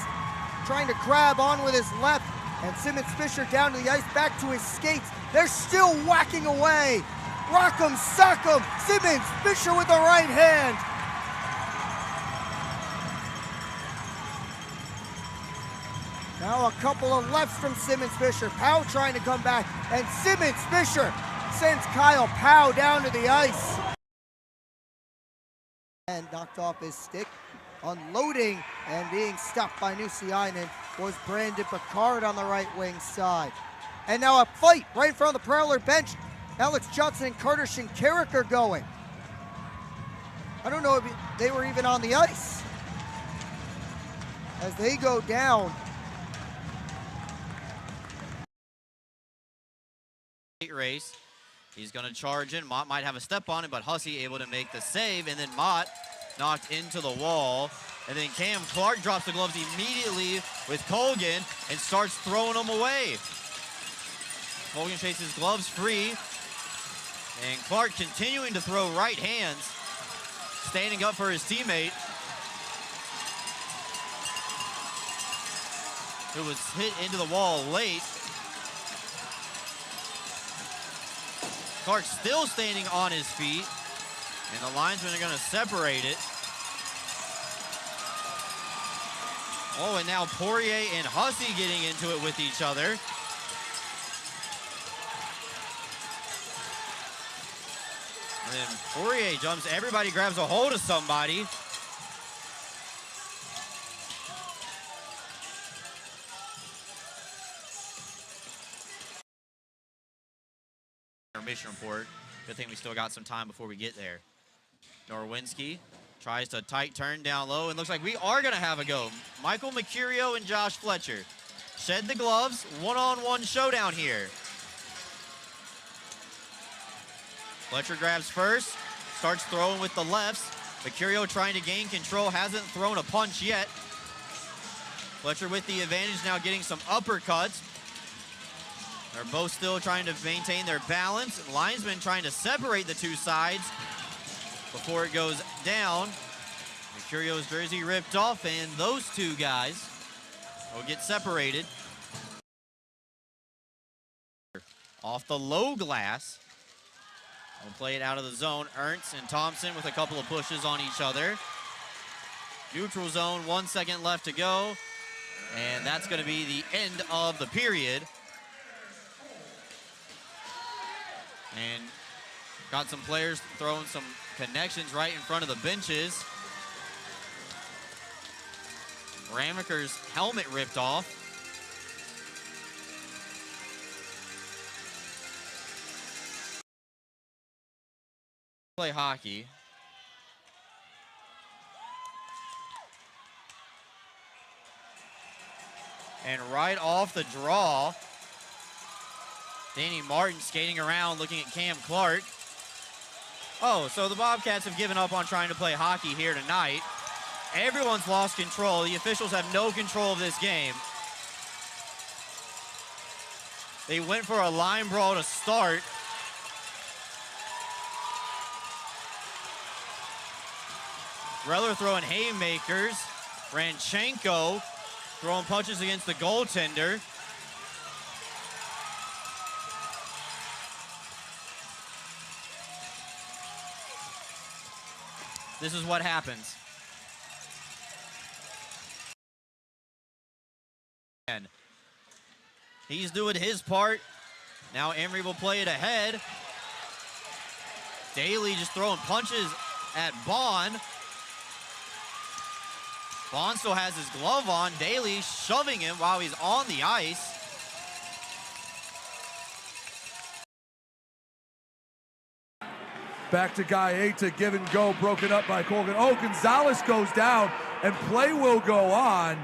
Trying to grab on with his left. And Simmons Fisher down to the ice, back to his skates. They're still whacking away. Rock'em, sock'em. Simmons Fisher with the right hand. Now a couple of lefts from Simmons Fisher. Powell trying to come back. And Simmons Fisher sends Kyle Powell down to the ice. And knocked off his stick. Unloading and being stopped by Nusiainen was Brandon Picard on the right wing side. And now a fight right in front of the Prowler bench. Alex Johnson and Carter Shinkarik are going. I don't know if they were even on the ice. As they go down. Race. He's going to charge in. Mott might have a step on it, but Hussey able to make the save, and then Mott knocked into the wall. And then Cam Clark drops the gloves immediately with Colgan and starts throwing them away. Colgan shakes his gloves free. And Clark continuing to throw right hands, standing up for his teammate, who was hit into the wall late. Clark still standing on his feet, and the linesmen are going to separate it. Oh, and now Poirier and Hussey getting into it with each other. And then Poirier jumps, everybody grabs a hold of somebody. Our mission report. Good thing we still got some time before we get there. Norwinski tries to tight turn down low, and looks like we are going to have a go. Michael Mercurio and Josh Fletcher shed the gloves, one-on-one showdown here. Fletcher grabs first, starts throwing with the lefts. Mercurio trying to gain control, hasn't thrown a punch yet. Fletcher with the advantage, now getting some uppercuts. They're both still trying to maintain their balance. Linesmen trying to separate the two sides before it goes down. Mercurio's jersey ripped off, and those two guys will get separated. Off the low glass, We'll play it out of the zone. Ernst and Thompson with a couple of pushes on each other. Neutral zone, 1 second left to go. And that's going to be the end of the period. And got some players throwing some connections right in front of the benches. Ramaker's helmet ripped off. Play hockey. And right off the draw, Danny Martin skating around looking at Cam Clark. Oh, so the Bobcats have given up on trying to play hockey here tonight. Everyone's lost control. The officials have no control of this game. They went for a line brawl to start. Reller throwing haymakers. Ranchenko throwing punches against the goaltender. This is what happens. And he's doing his part. Now Emery will play it ahead. Daly just throwing punches at Bond. Bond still has his glove on. Daly shoving him while he's on the ice. Back to Gaeta, give and go, broken up by Colgan. Oh, Gonzalez goes down, and play will go on.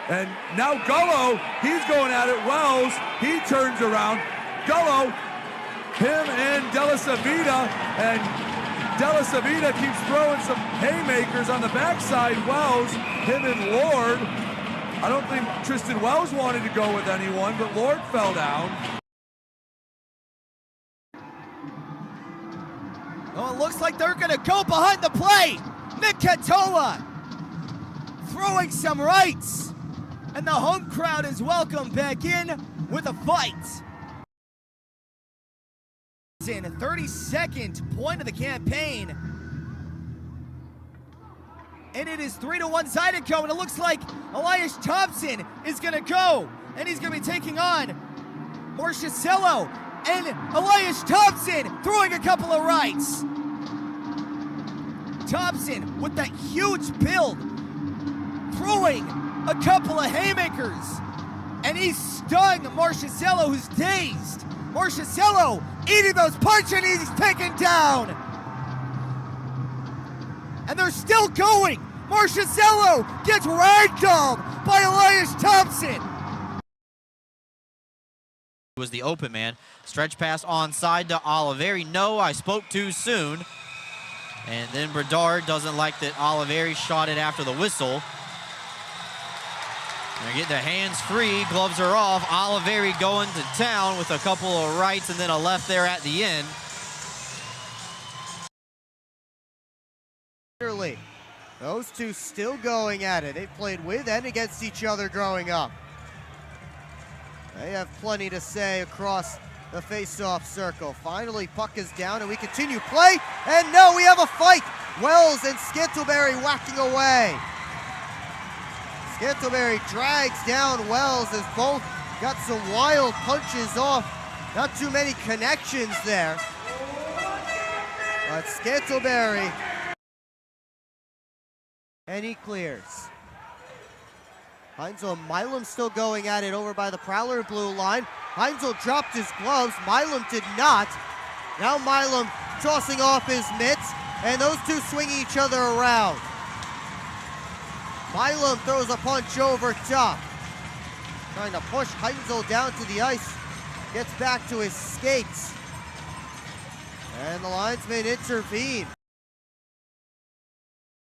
And now Gullo, he's going at it. Wells, he turns around. Gullo, him and De La Savita, and De La Savita keeps throwing some haymakers on the backside. Wells, him and Lord. I don't think Tristan Wells wanted to go with anyone, but Lord fell down. Oh, it looks like they're going to go behind the plate. Nick Catola throwing some rights. And the home crowd is welcomed back in with a fight. In a 32nd point of the campaign. And it is 3-1 Zydeco, and it looks like Elias Thompson is going to go. And he's going to be taking on Marchessello. And Elias Thompson throwing a couple of rights. Thompson with that huge build, throwing a couple of haymakers. And he's stung Marchessello, who's dazed. Marchessello eating those punches, and he's taken down. And they're still going. Marchessello gets ragdolled by Elias Thompson. Was the open man. Stretch pass onside to Oliveri. No, I spoke too soon. And then Bredard doesn't like that Oliveri shot it after the whistle. They're getting their hands free. Gloves are off. Oliveri going to town with a couple of rights and then a left there at the end. Those two still going at it. They've played with and against each other growing up. They have plenty to say across the face-off circle. Finally, puck is down, and we continue play. And no, we have a fight. Wells and Scantleberry whacking away. Scantleberry drags down Wells as both got some wild punches off. Not too many connections there. But Scantleberry, and he clears. Heinzel and Milam still going at it over by the Prowler blue line. Heinzel dropped his gloves. Milam did not. Now Milam tossing off his mitts, and those two swinging each other around. Milam throws a punch over top. Trying to push Heinzel down to the ice. Gets back to his skates. And the linesman intervene.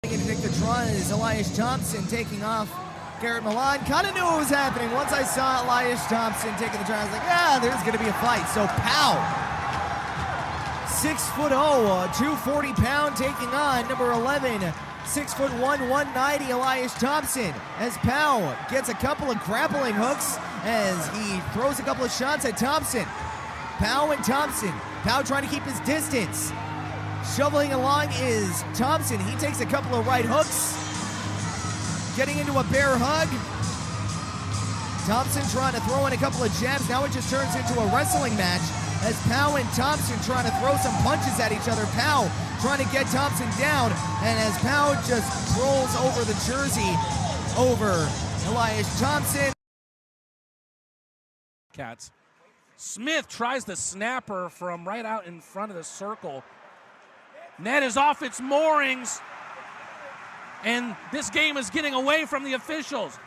Nick the try is Elias Thompson taking off Garrett Milan. Kind of knew what was happening. Once I saw Elias Thompson taking the try, I was like, yeah, there's going to be a fight. So Powell, 6'0", 240-pound, taking on number 11, 6'1", 190, Elias Thompson. As Powell gets a couple of grappling hooks as he throws a couple of shots at Thompson. Powell and Thompson Powell trying to keep his distance. Shoveling along is Thompson. He takes a couple of right hooks. Getting into a bear hug. Thompson trying to throw in a couple of jabs. Now it just turns into a wrestling match as Powell and Thompson trying to throw some punches at each other. Powell trying to get Thompson down, and as Powell just rolls over the jersey over Elias Thompson. Cats. Smith tries the snapper from right out in front of the circle. Net is off its moorings, and this game is getting away from the officials.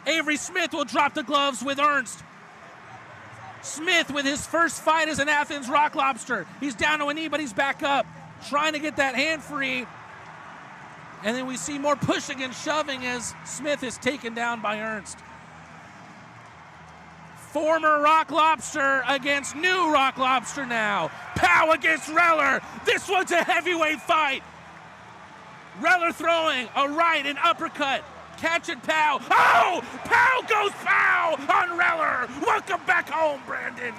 Avery Smith will drop the gloves with Ernst. Smith with his first fight as an Athens Rock Lobster. He's down to a knee, but he's back up, trying to get that hand free. And then we see more pushing and shoving as Smith is taken down by Ernst. Former Rock Lobster against new Rock Lobster now. Powell against Reller. This one's a heavyweight fight. Reller throwing a right and uppercut. Catch it, Powell. Oh! Powell goes Powell on Reller. Welcome back home, Brandon.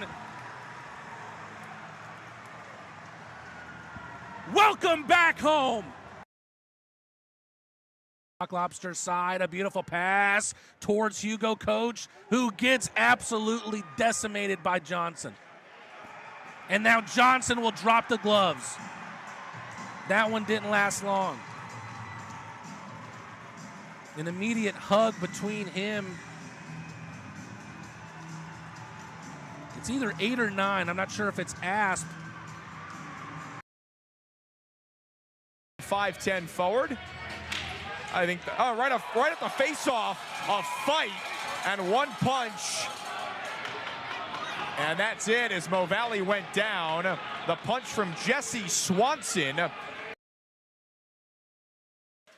Welcome back home. Rock Lobster side, a beautiful pass towards Hugo Coach, who gets absolutely decimated by Johnson. And now Johnson will drop the gloves. That one didn't last long. An immediate hug between him. It's either 8 or 9. I'm not sure if it's Asp. 5-10 forward. I think right at the face-off, a fight and one punch. And that's it as Mo Valley went down. The punch from Jesse Swanson.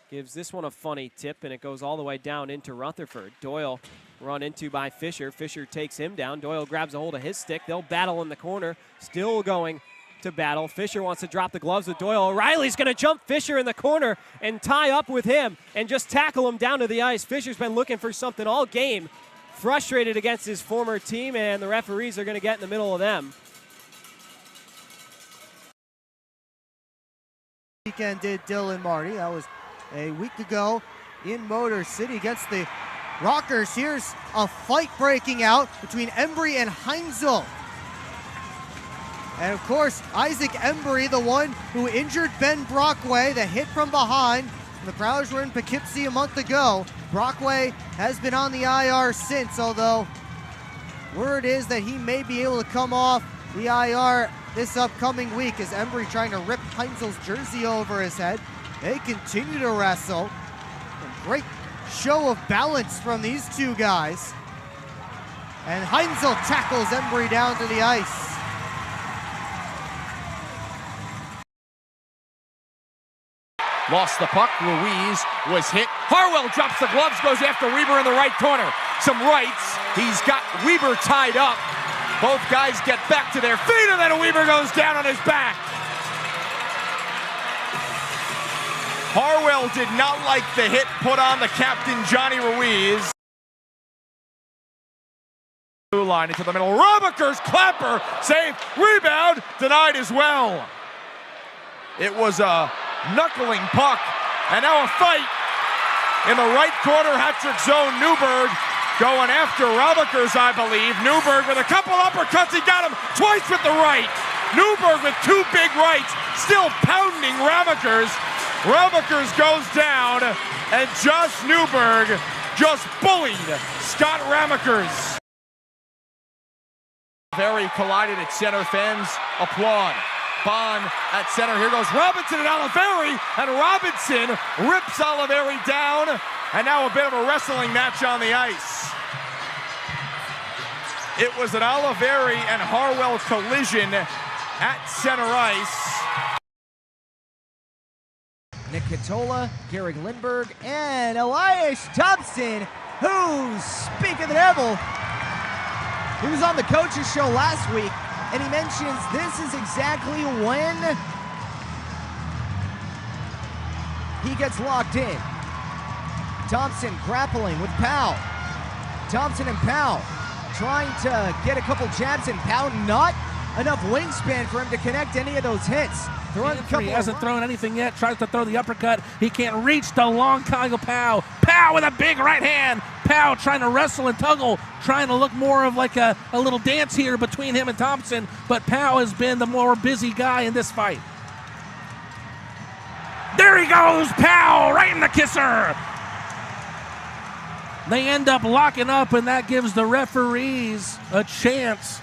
Gives this one a funny tip, and it goes all the way down into Rutherford. Doyle run into by Fisher. Fisher takes him down. Doyle grabs a hold of his stick. They'll battle in the corner. Still going to battle. Fisher wants to drop the gloves with Doyle. O'Reilly's going to jump Fisher in the corner and tie up with him and just tackle him down to the ice. Fisher's been looking for something all game. Frustrated against his former team, and the referees are going to get in the middle of them. Weekend did Dylan Marty. That was a week ago in Motor City against the Rockers. Here's a fight breaking out between Embry and Heinzel. And of course, Isaac Embry, the one who injured Ben Brockway, the hit from behind. The Prowlers were in Poughkeepsie a month ago. Brockway has been on the IR since, although word is that he may be able to come off the IR this upcoming week as Embry trying to rip Heinzel's jersey over his head. They continue to wrestle. A great show of balance from these two guys. And Heinzel tackles Embry down to the ice. Lost the puck. Ruiz was hit. Harwell drops the gloves, goes after Weber in the right corner. Some rights. He's got Weber tied up. Both guys get back to their feet, and then Weber goes down on his back. Harwell did not like the hit put on the captain, Johnny Ruiz. Blue line into the middle. Robakers, Clapper, save, rebound, denied as well. It was a knuckling puck, and now a fight in the right corner, hat-trick zone. Newberg going after Robakers, I believe. Newberg with a couple uppercuts, he got him twice with the right. Newberg with two big rights, still pounding Robakers. Robakers goes down, and Josh Newberg just bullied Scott Ramakers. Very collided at center, fans applaud. Bond at center, here goes Robinson and Oliveri, and Robinson rips Oliveri down, and now a bit of a wrestling match on the ice. It was an Oliveri and Harwell collision at center ice. Nick Catola, Gary Lindbergh, and Elias Thompson, who, speak of the devil, he was on the coaches show last week, and he mentions this is exactly when he gets locked in. Thompson grappling with Powell. Thompson and Powell trying to get a couple jabs, and Powell not enough wingspan for him to connect any of those hits. He hasn't thrown anything yet. Tries to throw the uppercut. He can't reach the long Kyle Powell. Powell with a big right hand. Powell trying to wrestle and tuggle, trying to look more of like a little dance here between him and Thompson. But Powell has been the more busy guy in this fight. There he goes, Powell, right in the kisser. They end up locking up, and that gives the referees a chance.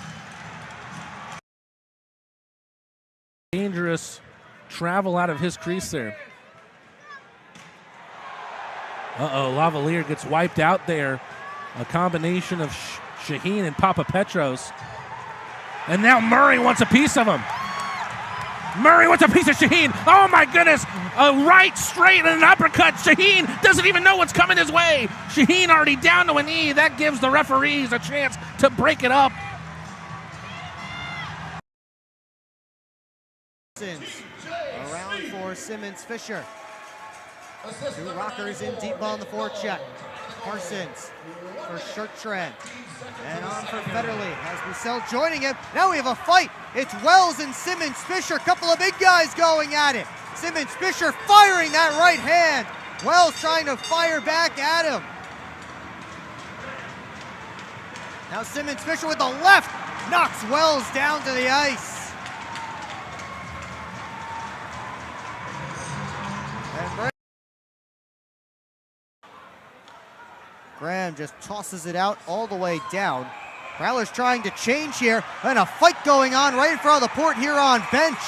Dangerous travel out of his crease there. Lavalier gets wiped out there. A combination of Shaheen and Papa Petros. And now Murray wants a piece of him. Murray wants a piece of Shaheen. Oh my goodness. A right straight and an uppercut. Shaheen doesn't even know what's coming his way. Shaheen already down to a knee. That gives the referees a chance to break it up. Around for Simmons Fisher. Two rockers in deep on the forecheck. Parsons for Shirttrand. And on for Federley as Boussel joining him. Now we have a fight. It's Wells and Simmons Fisher. Couple of big guys going at it. Simmons Fisher firing that right hand. Wells trying to fire back at him. Now Simmons Fisher with the left knocks Wells down to the ice. And Graham just tosses it out all the way down. Prowler's trying to change here, and a fight going on right in front of the Port Huron bench.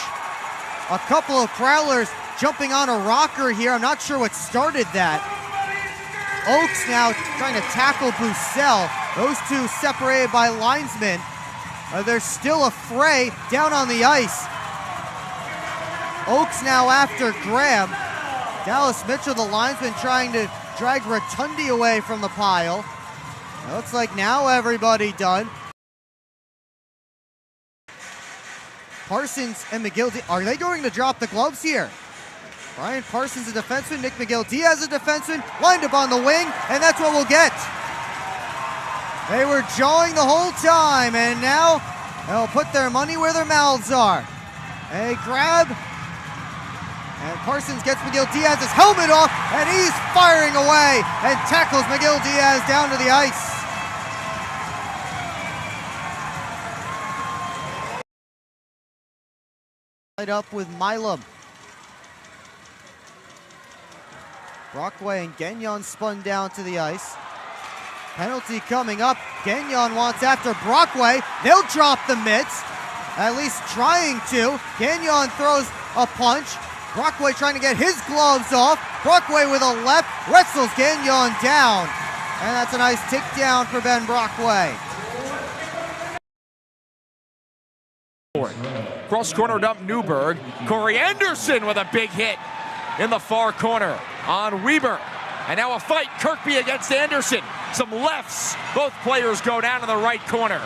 A couple of Prowlers jumping on a rocker here. I'm not sure what started that. Oaks now trying to tackle Boussel. Those two separated by linesmen. There's still a fray down on the ice. Oaks now after Graham. Dallas Mitchell, the linesman, trying to drag Rotundi away from the pile. It looks like now everybody done. Parsons and McGill, are they going to drop the gloves here? Brian Parsons a defenseman, Nick McGill-Diaz a defenseman, lined up on the wing, and that's what we'll get. They were jawing the whole time, and now they'll put their money where their mouths are. A grab, and Parsons gets McGill-Diaz's helmet off, and he's firing away and tackles McGill-Diaz down to the ice. Right up with Milam. Brockway and Gagnon spun down to the ice. Penalty coming up. Gagnon wants after Brockway. They'll drop the mitts, at least trying to. Gagnon throws a punch. Brockway trying to get his gloves off. Brockway with a left, wrestles Gagnon down. And that's a nice takedown for Ben Brockway. Cross corner dump Newberg. Corey Anderson with a big hit in the far corner on Weber. And now a fight, Kirkby against Anderson. Some lefts. Both players go down in the right corner.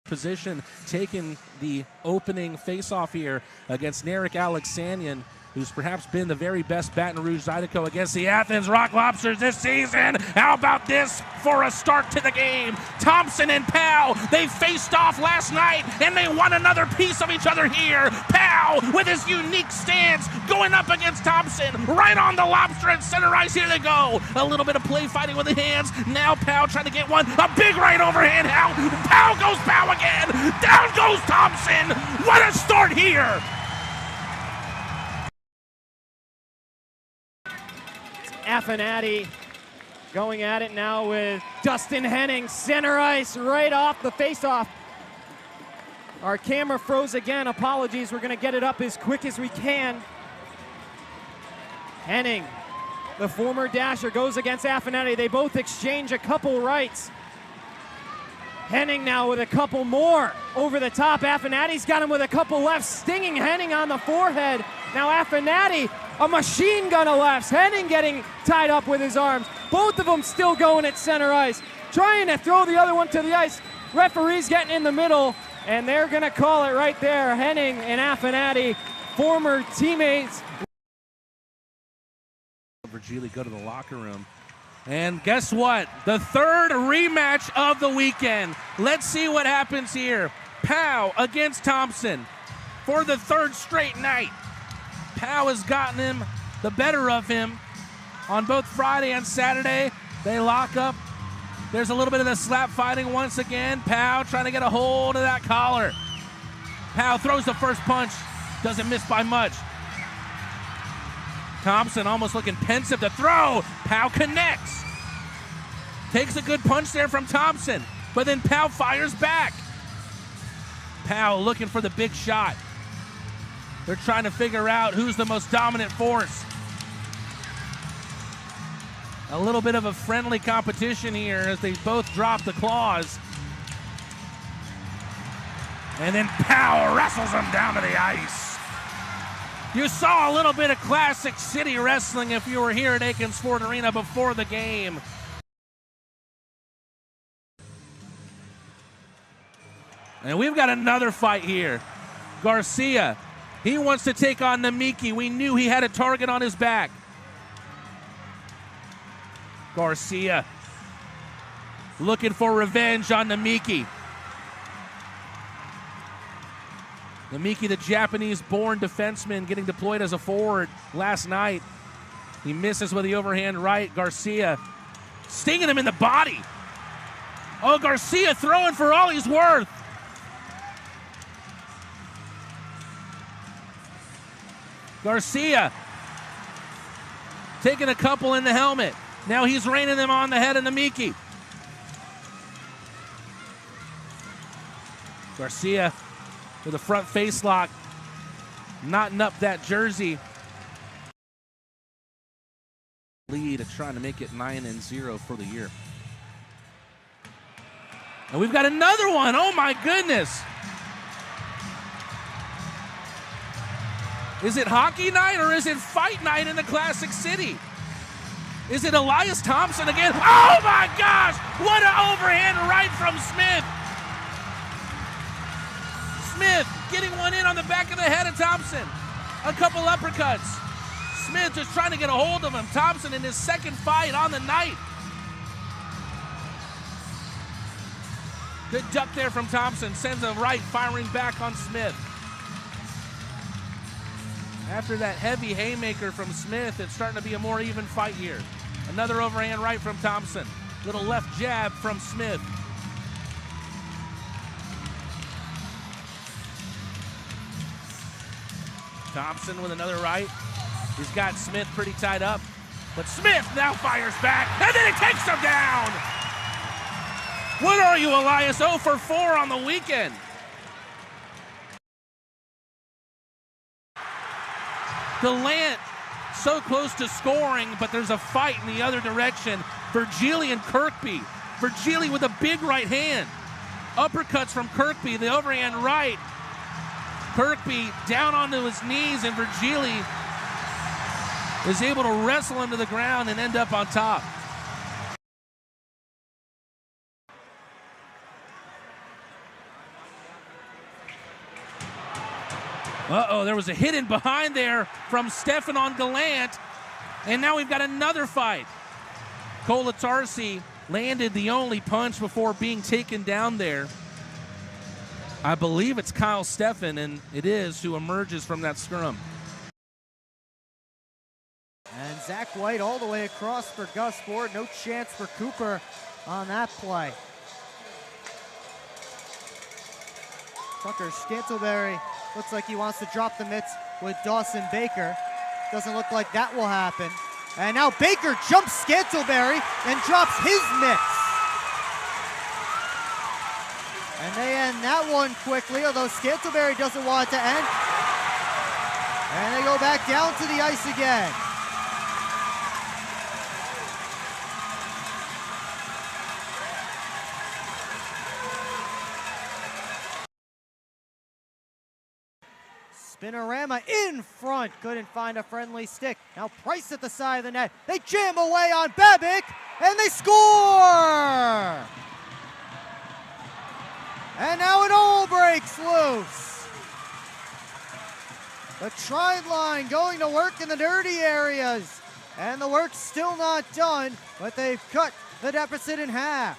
Position taking the opening face-off here against Narek Alexanian, who's perhaps been the very best Baton Rouge Zydeco against the Athens Rock Lobsters this season. How about this for a start to the game? Thompson and Powell, they faced off last night, and they won another piece of each other here. Powell with his unique stance going up against Thompson, right on the lobster at center ice. Here they go. A little bit of play fighting with the hands. Now Powell trying to get one. A big right overhand. Powell goes Powell again. Down goes Thompson. What a start here. Affinati going at it now with Dustin Henning, center ice, right off the face-off. Our camera froze again. Apologies. We're going to get it up as quick as we can. Henning, the former Dasher, goes against Affinati. They both exchange a couple rights. Henning now with a couple more over the top. Affinati's got him with a couple lefts, stinging Henning on the forehead. Now Affinati, a machine gun of lefts. Henning getting tied up with his arms. Both of them still going at center ice, trying to throw the other one to the ice. Referee's getting in the middle, and they're going to call it right there. Henning and Affinati, former teammates. Virgili go to the locker room. And guess what? The third rematch of the weekend. Let's see what happens here. Powell against Thompson for the third straight night. Powell has gotten him the better of him on both Friday and Saturday. They lock up. There's a little bit of the slap fighting once again. Powell trying to get a hold of that collar. Powell throws the first punch. Doesn't miss by much. Thompson almost looking pensive to throw. Powell connects. Takes a good punch there from Thompson, but then Powell fires back. Powell looking for the big shot. They're trying to figure out who's the most dominant force. A little bit of a friendly competition here as they both drop the claws. And then Powell wrestles him down to the ice. You saw a little bit of classic city wrestling if you were here at Aikens Ford Arena before the game. And we've got another fight here. Garcia, he wants to take on Namiki. We knew he had a target on his back. Garcia looking for revenge on Namiki. Namiki, the Japanese-born defenseman, getting deployed as a forward last night. He misses with the overhand right. Garcia stinging him in the body. Oh, Garcia throwing for all he's worth. Garcia taking a couple in the helmet. Now he's raining them on the head of Namiki. Garcia with a front face lock, knotting up that jersey. Lead of trying to make it 9-0 for the year. And we've got another one. Oh my goodness. Is it hockey night or is it fight night in the Classic City? Is it Elias Thompson again? Oh my gosh! What an overhand right from Smith! Smith getting one in on the back of the head of Thompson. A couple uppercuts. Smith just trying to get a hold of him. Thompson in his second fight on the night. Good duck there from Thompson. Sends a right, firing back on Smith. After that heavy haymaker from Smith, it's starting to be a more even fight here. Another overhand right from Thompson. Little left jab from Smith. Thompson with another right. He's got Smith pretty tied up. But Smith now fires back, and then he takes him down. What are you, Elias? 0 for 4 on the weekend. Gallant so close to scoring, but there's a fight in the other direction. Virgili and Kirkby. Virgili with a big right hand. Uppercuts from Kirkby, the overhand right. Kirkby down onto his knees, and Virgili is able to wrestle him to the ground and end up on top. Uh-oh, there was a hit in behind there from Stefan Gallant, and now we've got another fight. Kolatarsi landed the only punch before being taken down there. I believe it's Kyle Stefan, and it is, who emerges from that scrum. And Zach White all the way across for Gus Ford. No chance for Cooper on that play. Tucker Scantleberry looks like he wants to drop the mitts with Dawson Baker. Doesn't look like that will happen. And now Baker jumps Scantleberry and drops his mitts. And they end that one quickly, although Scantleberry doesn't want it to end. And they go back down to the ice again. Spinorama in front, couldn't find a friendly stick. Now Price at the side of the net. They jam away on Babic, and they score! And now it all breaks loose. The trine line going to work in the dirty areas. And the work's still not done, but they've cut the deficit in half.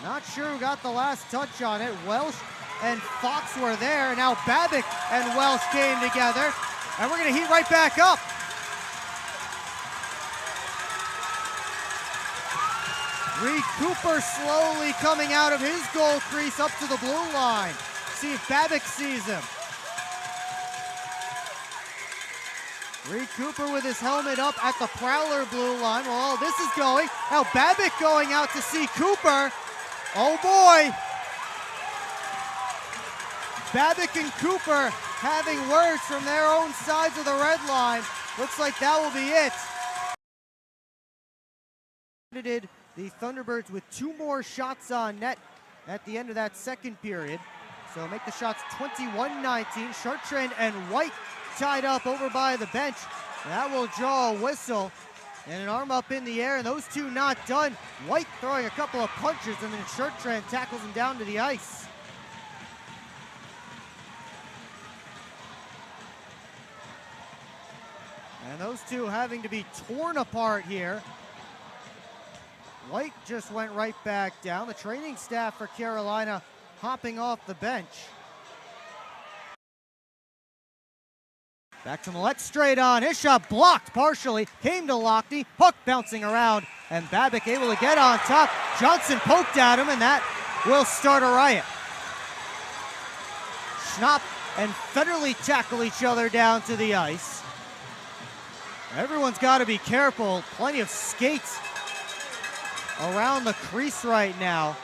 Not sure who got the last touch on it. Welsh and Fox were there. Now Babic and Welsh came together. And we're going to heat right back up. Reed Cooper slowly coming out of his goal crease up to the blue line. See if Babic sees him. Reed Cooper with his helmet up at the Prowler blue line. Well, all this is going. Now Babic going out to see Cooper. Oh boy. Babic and Cooper having words from their own sides of the red line. Looks like that will be it. Edited the Thunderbirds with 2 more shots on net at the end of that second period. So make the shots 21-19. Chartrand and White tied up over by the bench. That will draw a whistle and an arm up in the air, and those two not done. White throwing a couple of punches, and then Chartrand tackles him down to the ice. And those two having to be torn apart here. White just went right back down. The training staff for Carolina hopping off the bench. Back to Millette, straight on. His shot blocked partially. Came to Lochte. Puck bouncing around. And Babic able to get on top. Johnson poked at him, and that will start a riot. Schnapp and Federle tackle each other down to the ice. Everyone's got to be careful. Plenty of skates around the crease right now.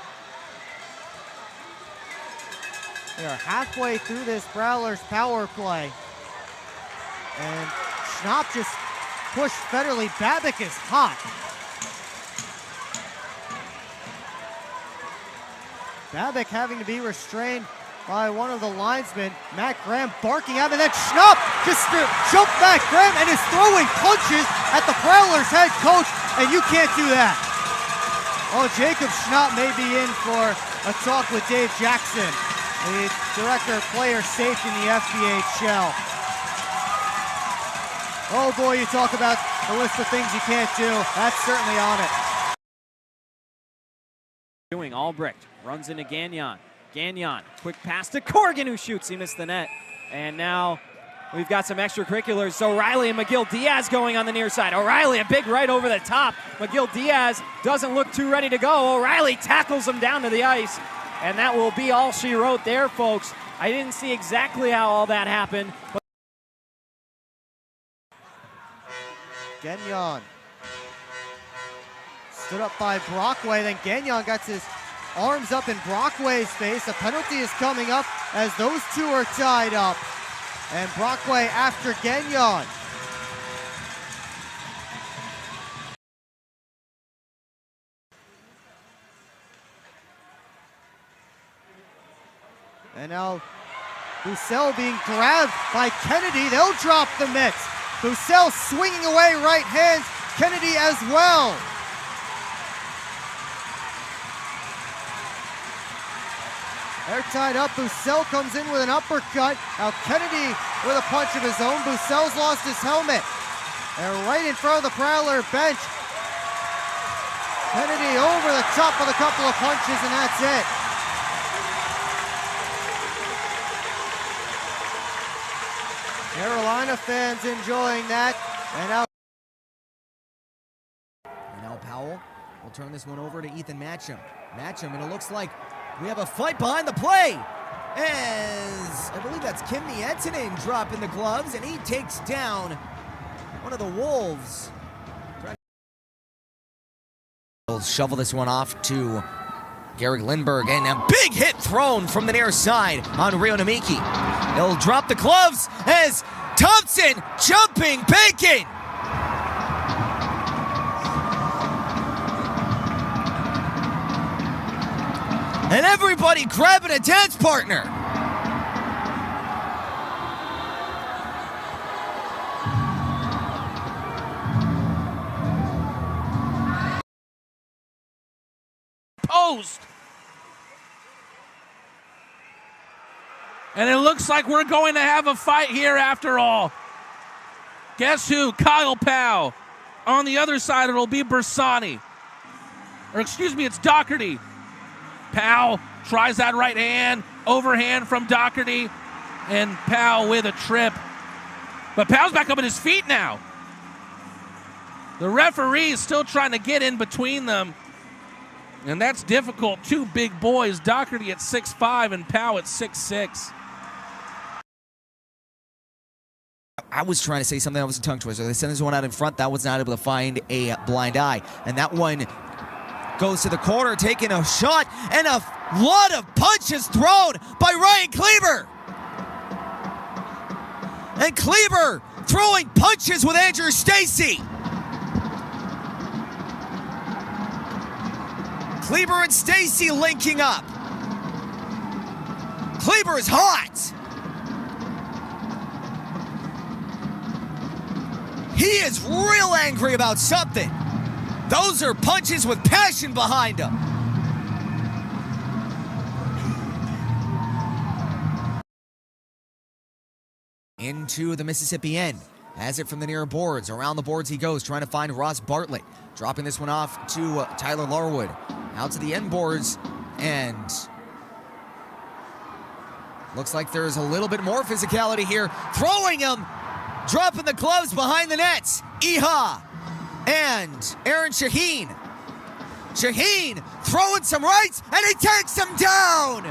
They are halfway through this Prowlers power play. And Schnapp just pushed Federle. Babic is hot. Babic having to be restrained by one of the linesmen. Matt Graham barking at him, and then Schnapp just jumped Matt Graham and is throwing punches at the Prowlers head coach, and you can't do that. Oh, Jacob Schnapp may be in for a talk with Dave Jackson, the director of player safety in the FPHL. Oh boy, you talk about the list of things you can't do. That's certainly on it. Doing Albrecht runs into Gagnon. Gagnon, quick pass to Corrigan, who shoots. He missed the net. And now we've got some extracurriculars. So O'Reilly and McGill Diaz going on the near side. O'Reilly, a big right over the top. McGill Diaz doesn't look too ready to go. O'Reilly tackles him down to the ice. And that will be all she wrote there, folks. I didn't see exactly how all that happened. But Gagnon stood up by Brockway, then Gagnon got his arms up in Brockway's face. A penalty is coming up as those two are tied up. And Brockway after Gagnon. And now Boussel being grabbed by Kennedy. They'll drop the mitts. Boussel swinging away right hands. Kennedy as well. They're tied up. Boussel comes in with an uppercut. Now Kennedy with a punch of his own. Boussel's lost his helmet. They're right in front of the Prowler bench. Kennedy over the top with a couple of punches, and that's it. Carolina fans enjoying that. And now Powell will turn this one over to Ethan Matcham. Matcham, and it looks like we have a fight behind the play. As I believe that's Kim Nietinen dropping the gloves, and he takes down one of the Wolves. He'll shovel this one off to Gary Lindbergh, and a big hit thrown from the near side on Rio Namiki. He'll drop the gloves as Thompson jumping bacon. And everybody grabbing a dance partner. Post. And it looks like we're going to have a fight here after all. Guess who? Kyle Powell. On the other side, it'll be Bersani. Or excuse me, it's Doherty. Powell tries that right hand. Overhand from Doherty. And Powell with a trip. But Powell's back up at his feet now. The referee is still trying to get in between them. And that's difficult. Two big boys, Doherty at 6'5" and Powell at 6'6". I was trying to say something that was a tongue twister. They sent this one out in front. That was not able to find a blind eye. And that one goes to the corner, taking a shot, and a lot of punches thrown by Ryan Kleber. And Kleber throwing punches with Andrew Stacy. Kleber and Stacy linking up. Kleber is hot. He is real angry about something. Those are punches with passion behind them. Into the Mississippi end. Has it from the near boards. Around the boards he goes, trying to find Ross Bartlett. Dropping this one off to Tyler Larwood. Out to the end boards, and looks like there's a little bit more physicality here. Throwing him, dropping the gloves behind the nets. Iha and Aaron Shaheen. Shaheen throwing some rights, and he takes him down.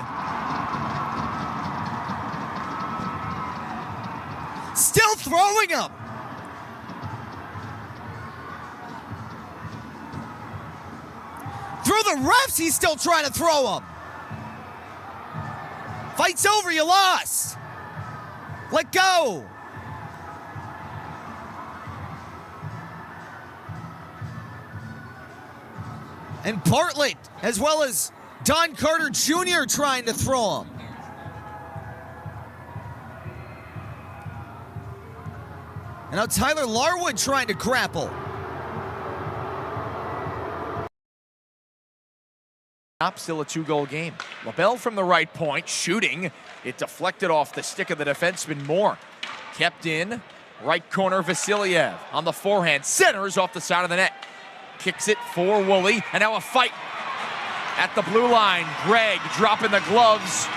Still throwing him. Through the refs, he's still trying to throw him. Fight's over, you lost. Let go. And Bartlett, as well as Don Carter Jr. trying to throw him. And now Tyler Larwood trying to grapple. Still a 2-goal game. LaBelle from the right point, shooting. It deflected off the stick of the defenseman Moore. Kept in, right corner Vasiliev on the forehand. Centers off the side of the net. Kicks it for Woolley, and now a fight at the blue line. Gregg dropping the gloves.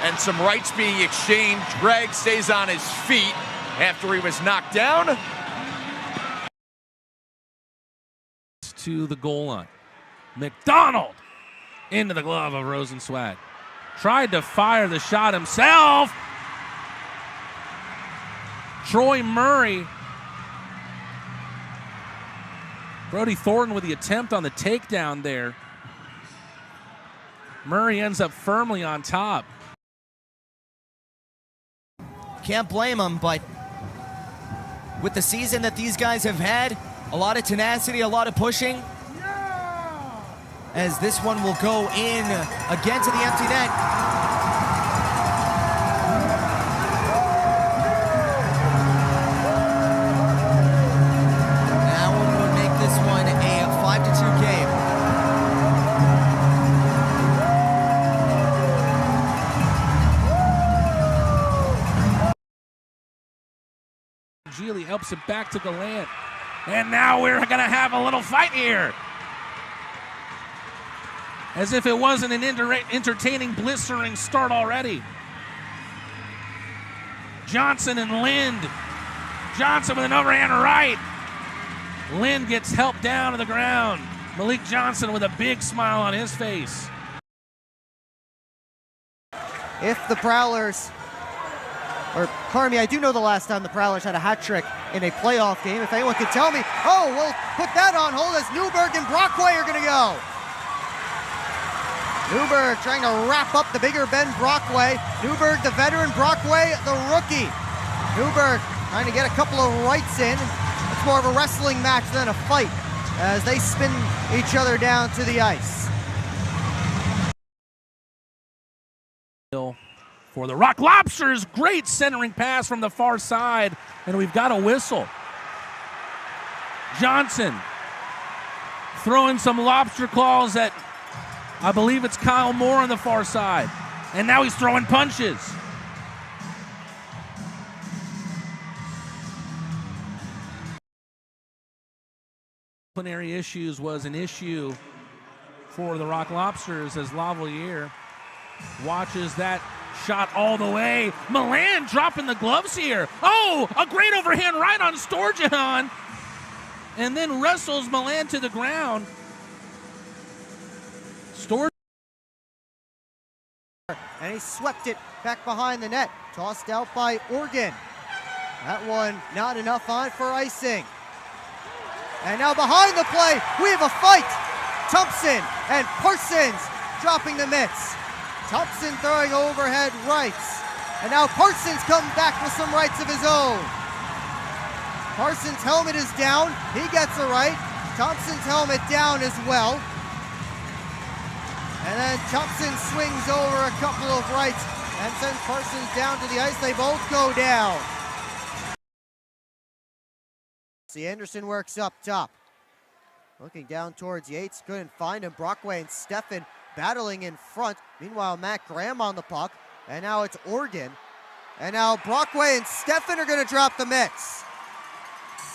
And some rights being exchanged. Gregg stays on his feet after he was knocked down. To the goal line. McDonald into the glove of Rosenzweig. Tried to fire the shot himself. Troy Murray. Brody Thornton with the attempt on the takedown there. Murray ends up firmly on top. Can't blame him, but with the season that these guys have had, a lot of tenacity, a lot of pushing, as this one will go in again to the empty net. Now we're going to make this one a 5-2 game. Gili helps it back to Gallant. And now we're going to have a little fight here. As if it wasn't an entertaining, blistering start already. Johnson and Lind. Johnson with an overhand right. Lind gets helped down to the ground. Malik Johnson with a big smile on his face. If the Prowlers, or Carmi, I do know the last time the Prowlers had a hat trick in a playoff game. If anyone could tell me, oh, we'll put that on hold as Newberg and Brockway are going to go. Newberg trying to wrap up the bigger Ben Brockway. Newberg, the veteran, Brockway, the rookie. Newberg trying to get a couple of rights in. It's more of a wrestling match than a fight as they spin each other down to the ice. For the Rock Lobsters, great centering pass from the far side, and we've got a whistle. Johnson throwing some lobster claws at, I believe it's Kyle Moore on the far side. And now he's throwing punches. Disciplinary issues was an issue for the Rock Lobsters as Lavalier watches that shot all the way. Milan dropping the gloves here. Oh, a great overhand right on Storjahan. And then wrestles Milan to the ground. And he swept it back behind the net. Tossed out by Organ. That one not enough on for icing. And now behind the play, we have a fight. Thompson and Parsons dropping the mitts. Thompson throwing overhead rights. And now Parsons comes back with some rights of his own. Parsons' helmet is down. He gets a right. Thompson's helmet down as well. And then Thompson swings over a couple of rights and sends Parsons down to the ice. They both go down. See, Anderson works up top. Looking down towards Yates, couldn't find him. Brockway and Steffen battling in front. Meanwhile, Matt Graham on the puck. And now it's Organ. And now Brockway and Steffen are going to drop the mitts.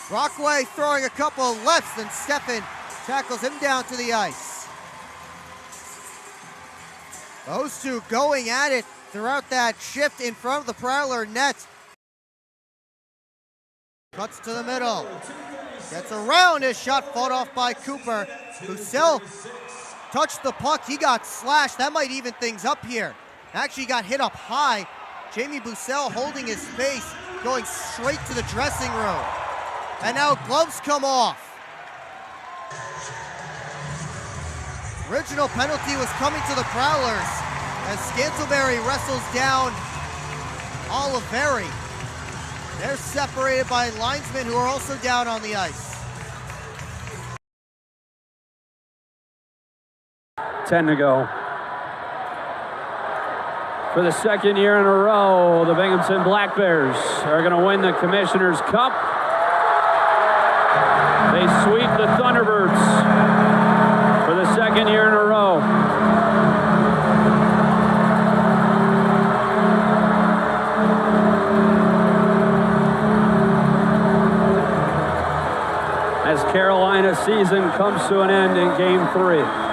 Brockway throwing a couple of lefts, and Steffen tackles him down to the ice. Those two going at it throughout that shift in front of the Prowler net. Cuts to the middle. Gets around his shot, fought off by Cooper. Boutsel touched the puck. He got slashed. That might even things up here. Actually got hit up high. Jamie Boutsel holding his face, going straight to the dressing room. And now gloves come off. Original penalty was coming to the Prowlers as Scantlebury wrestles down Oliveri. They're separated by linesmen who are also down on the ice. 10 to go. For the second year in a row, the Binghamton Black Bears are going to win the Commissioner's Cup. They sweep the Thunderbirds for the second year in a row. As Carolina's season comes to an end in Game 3.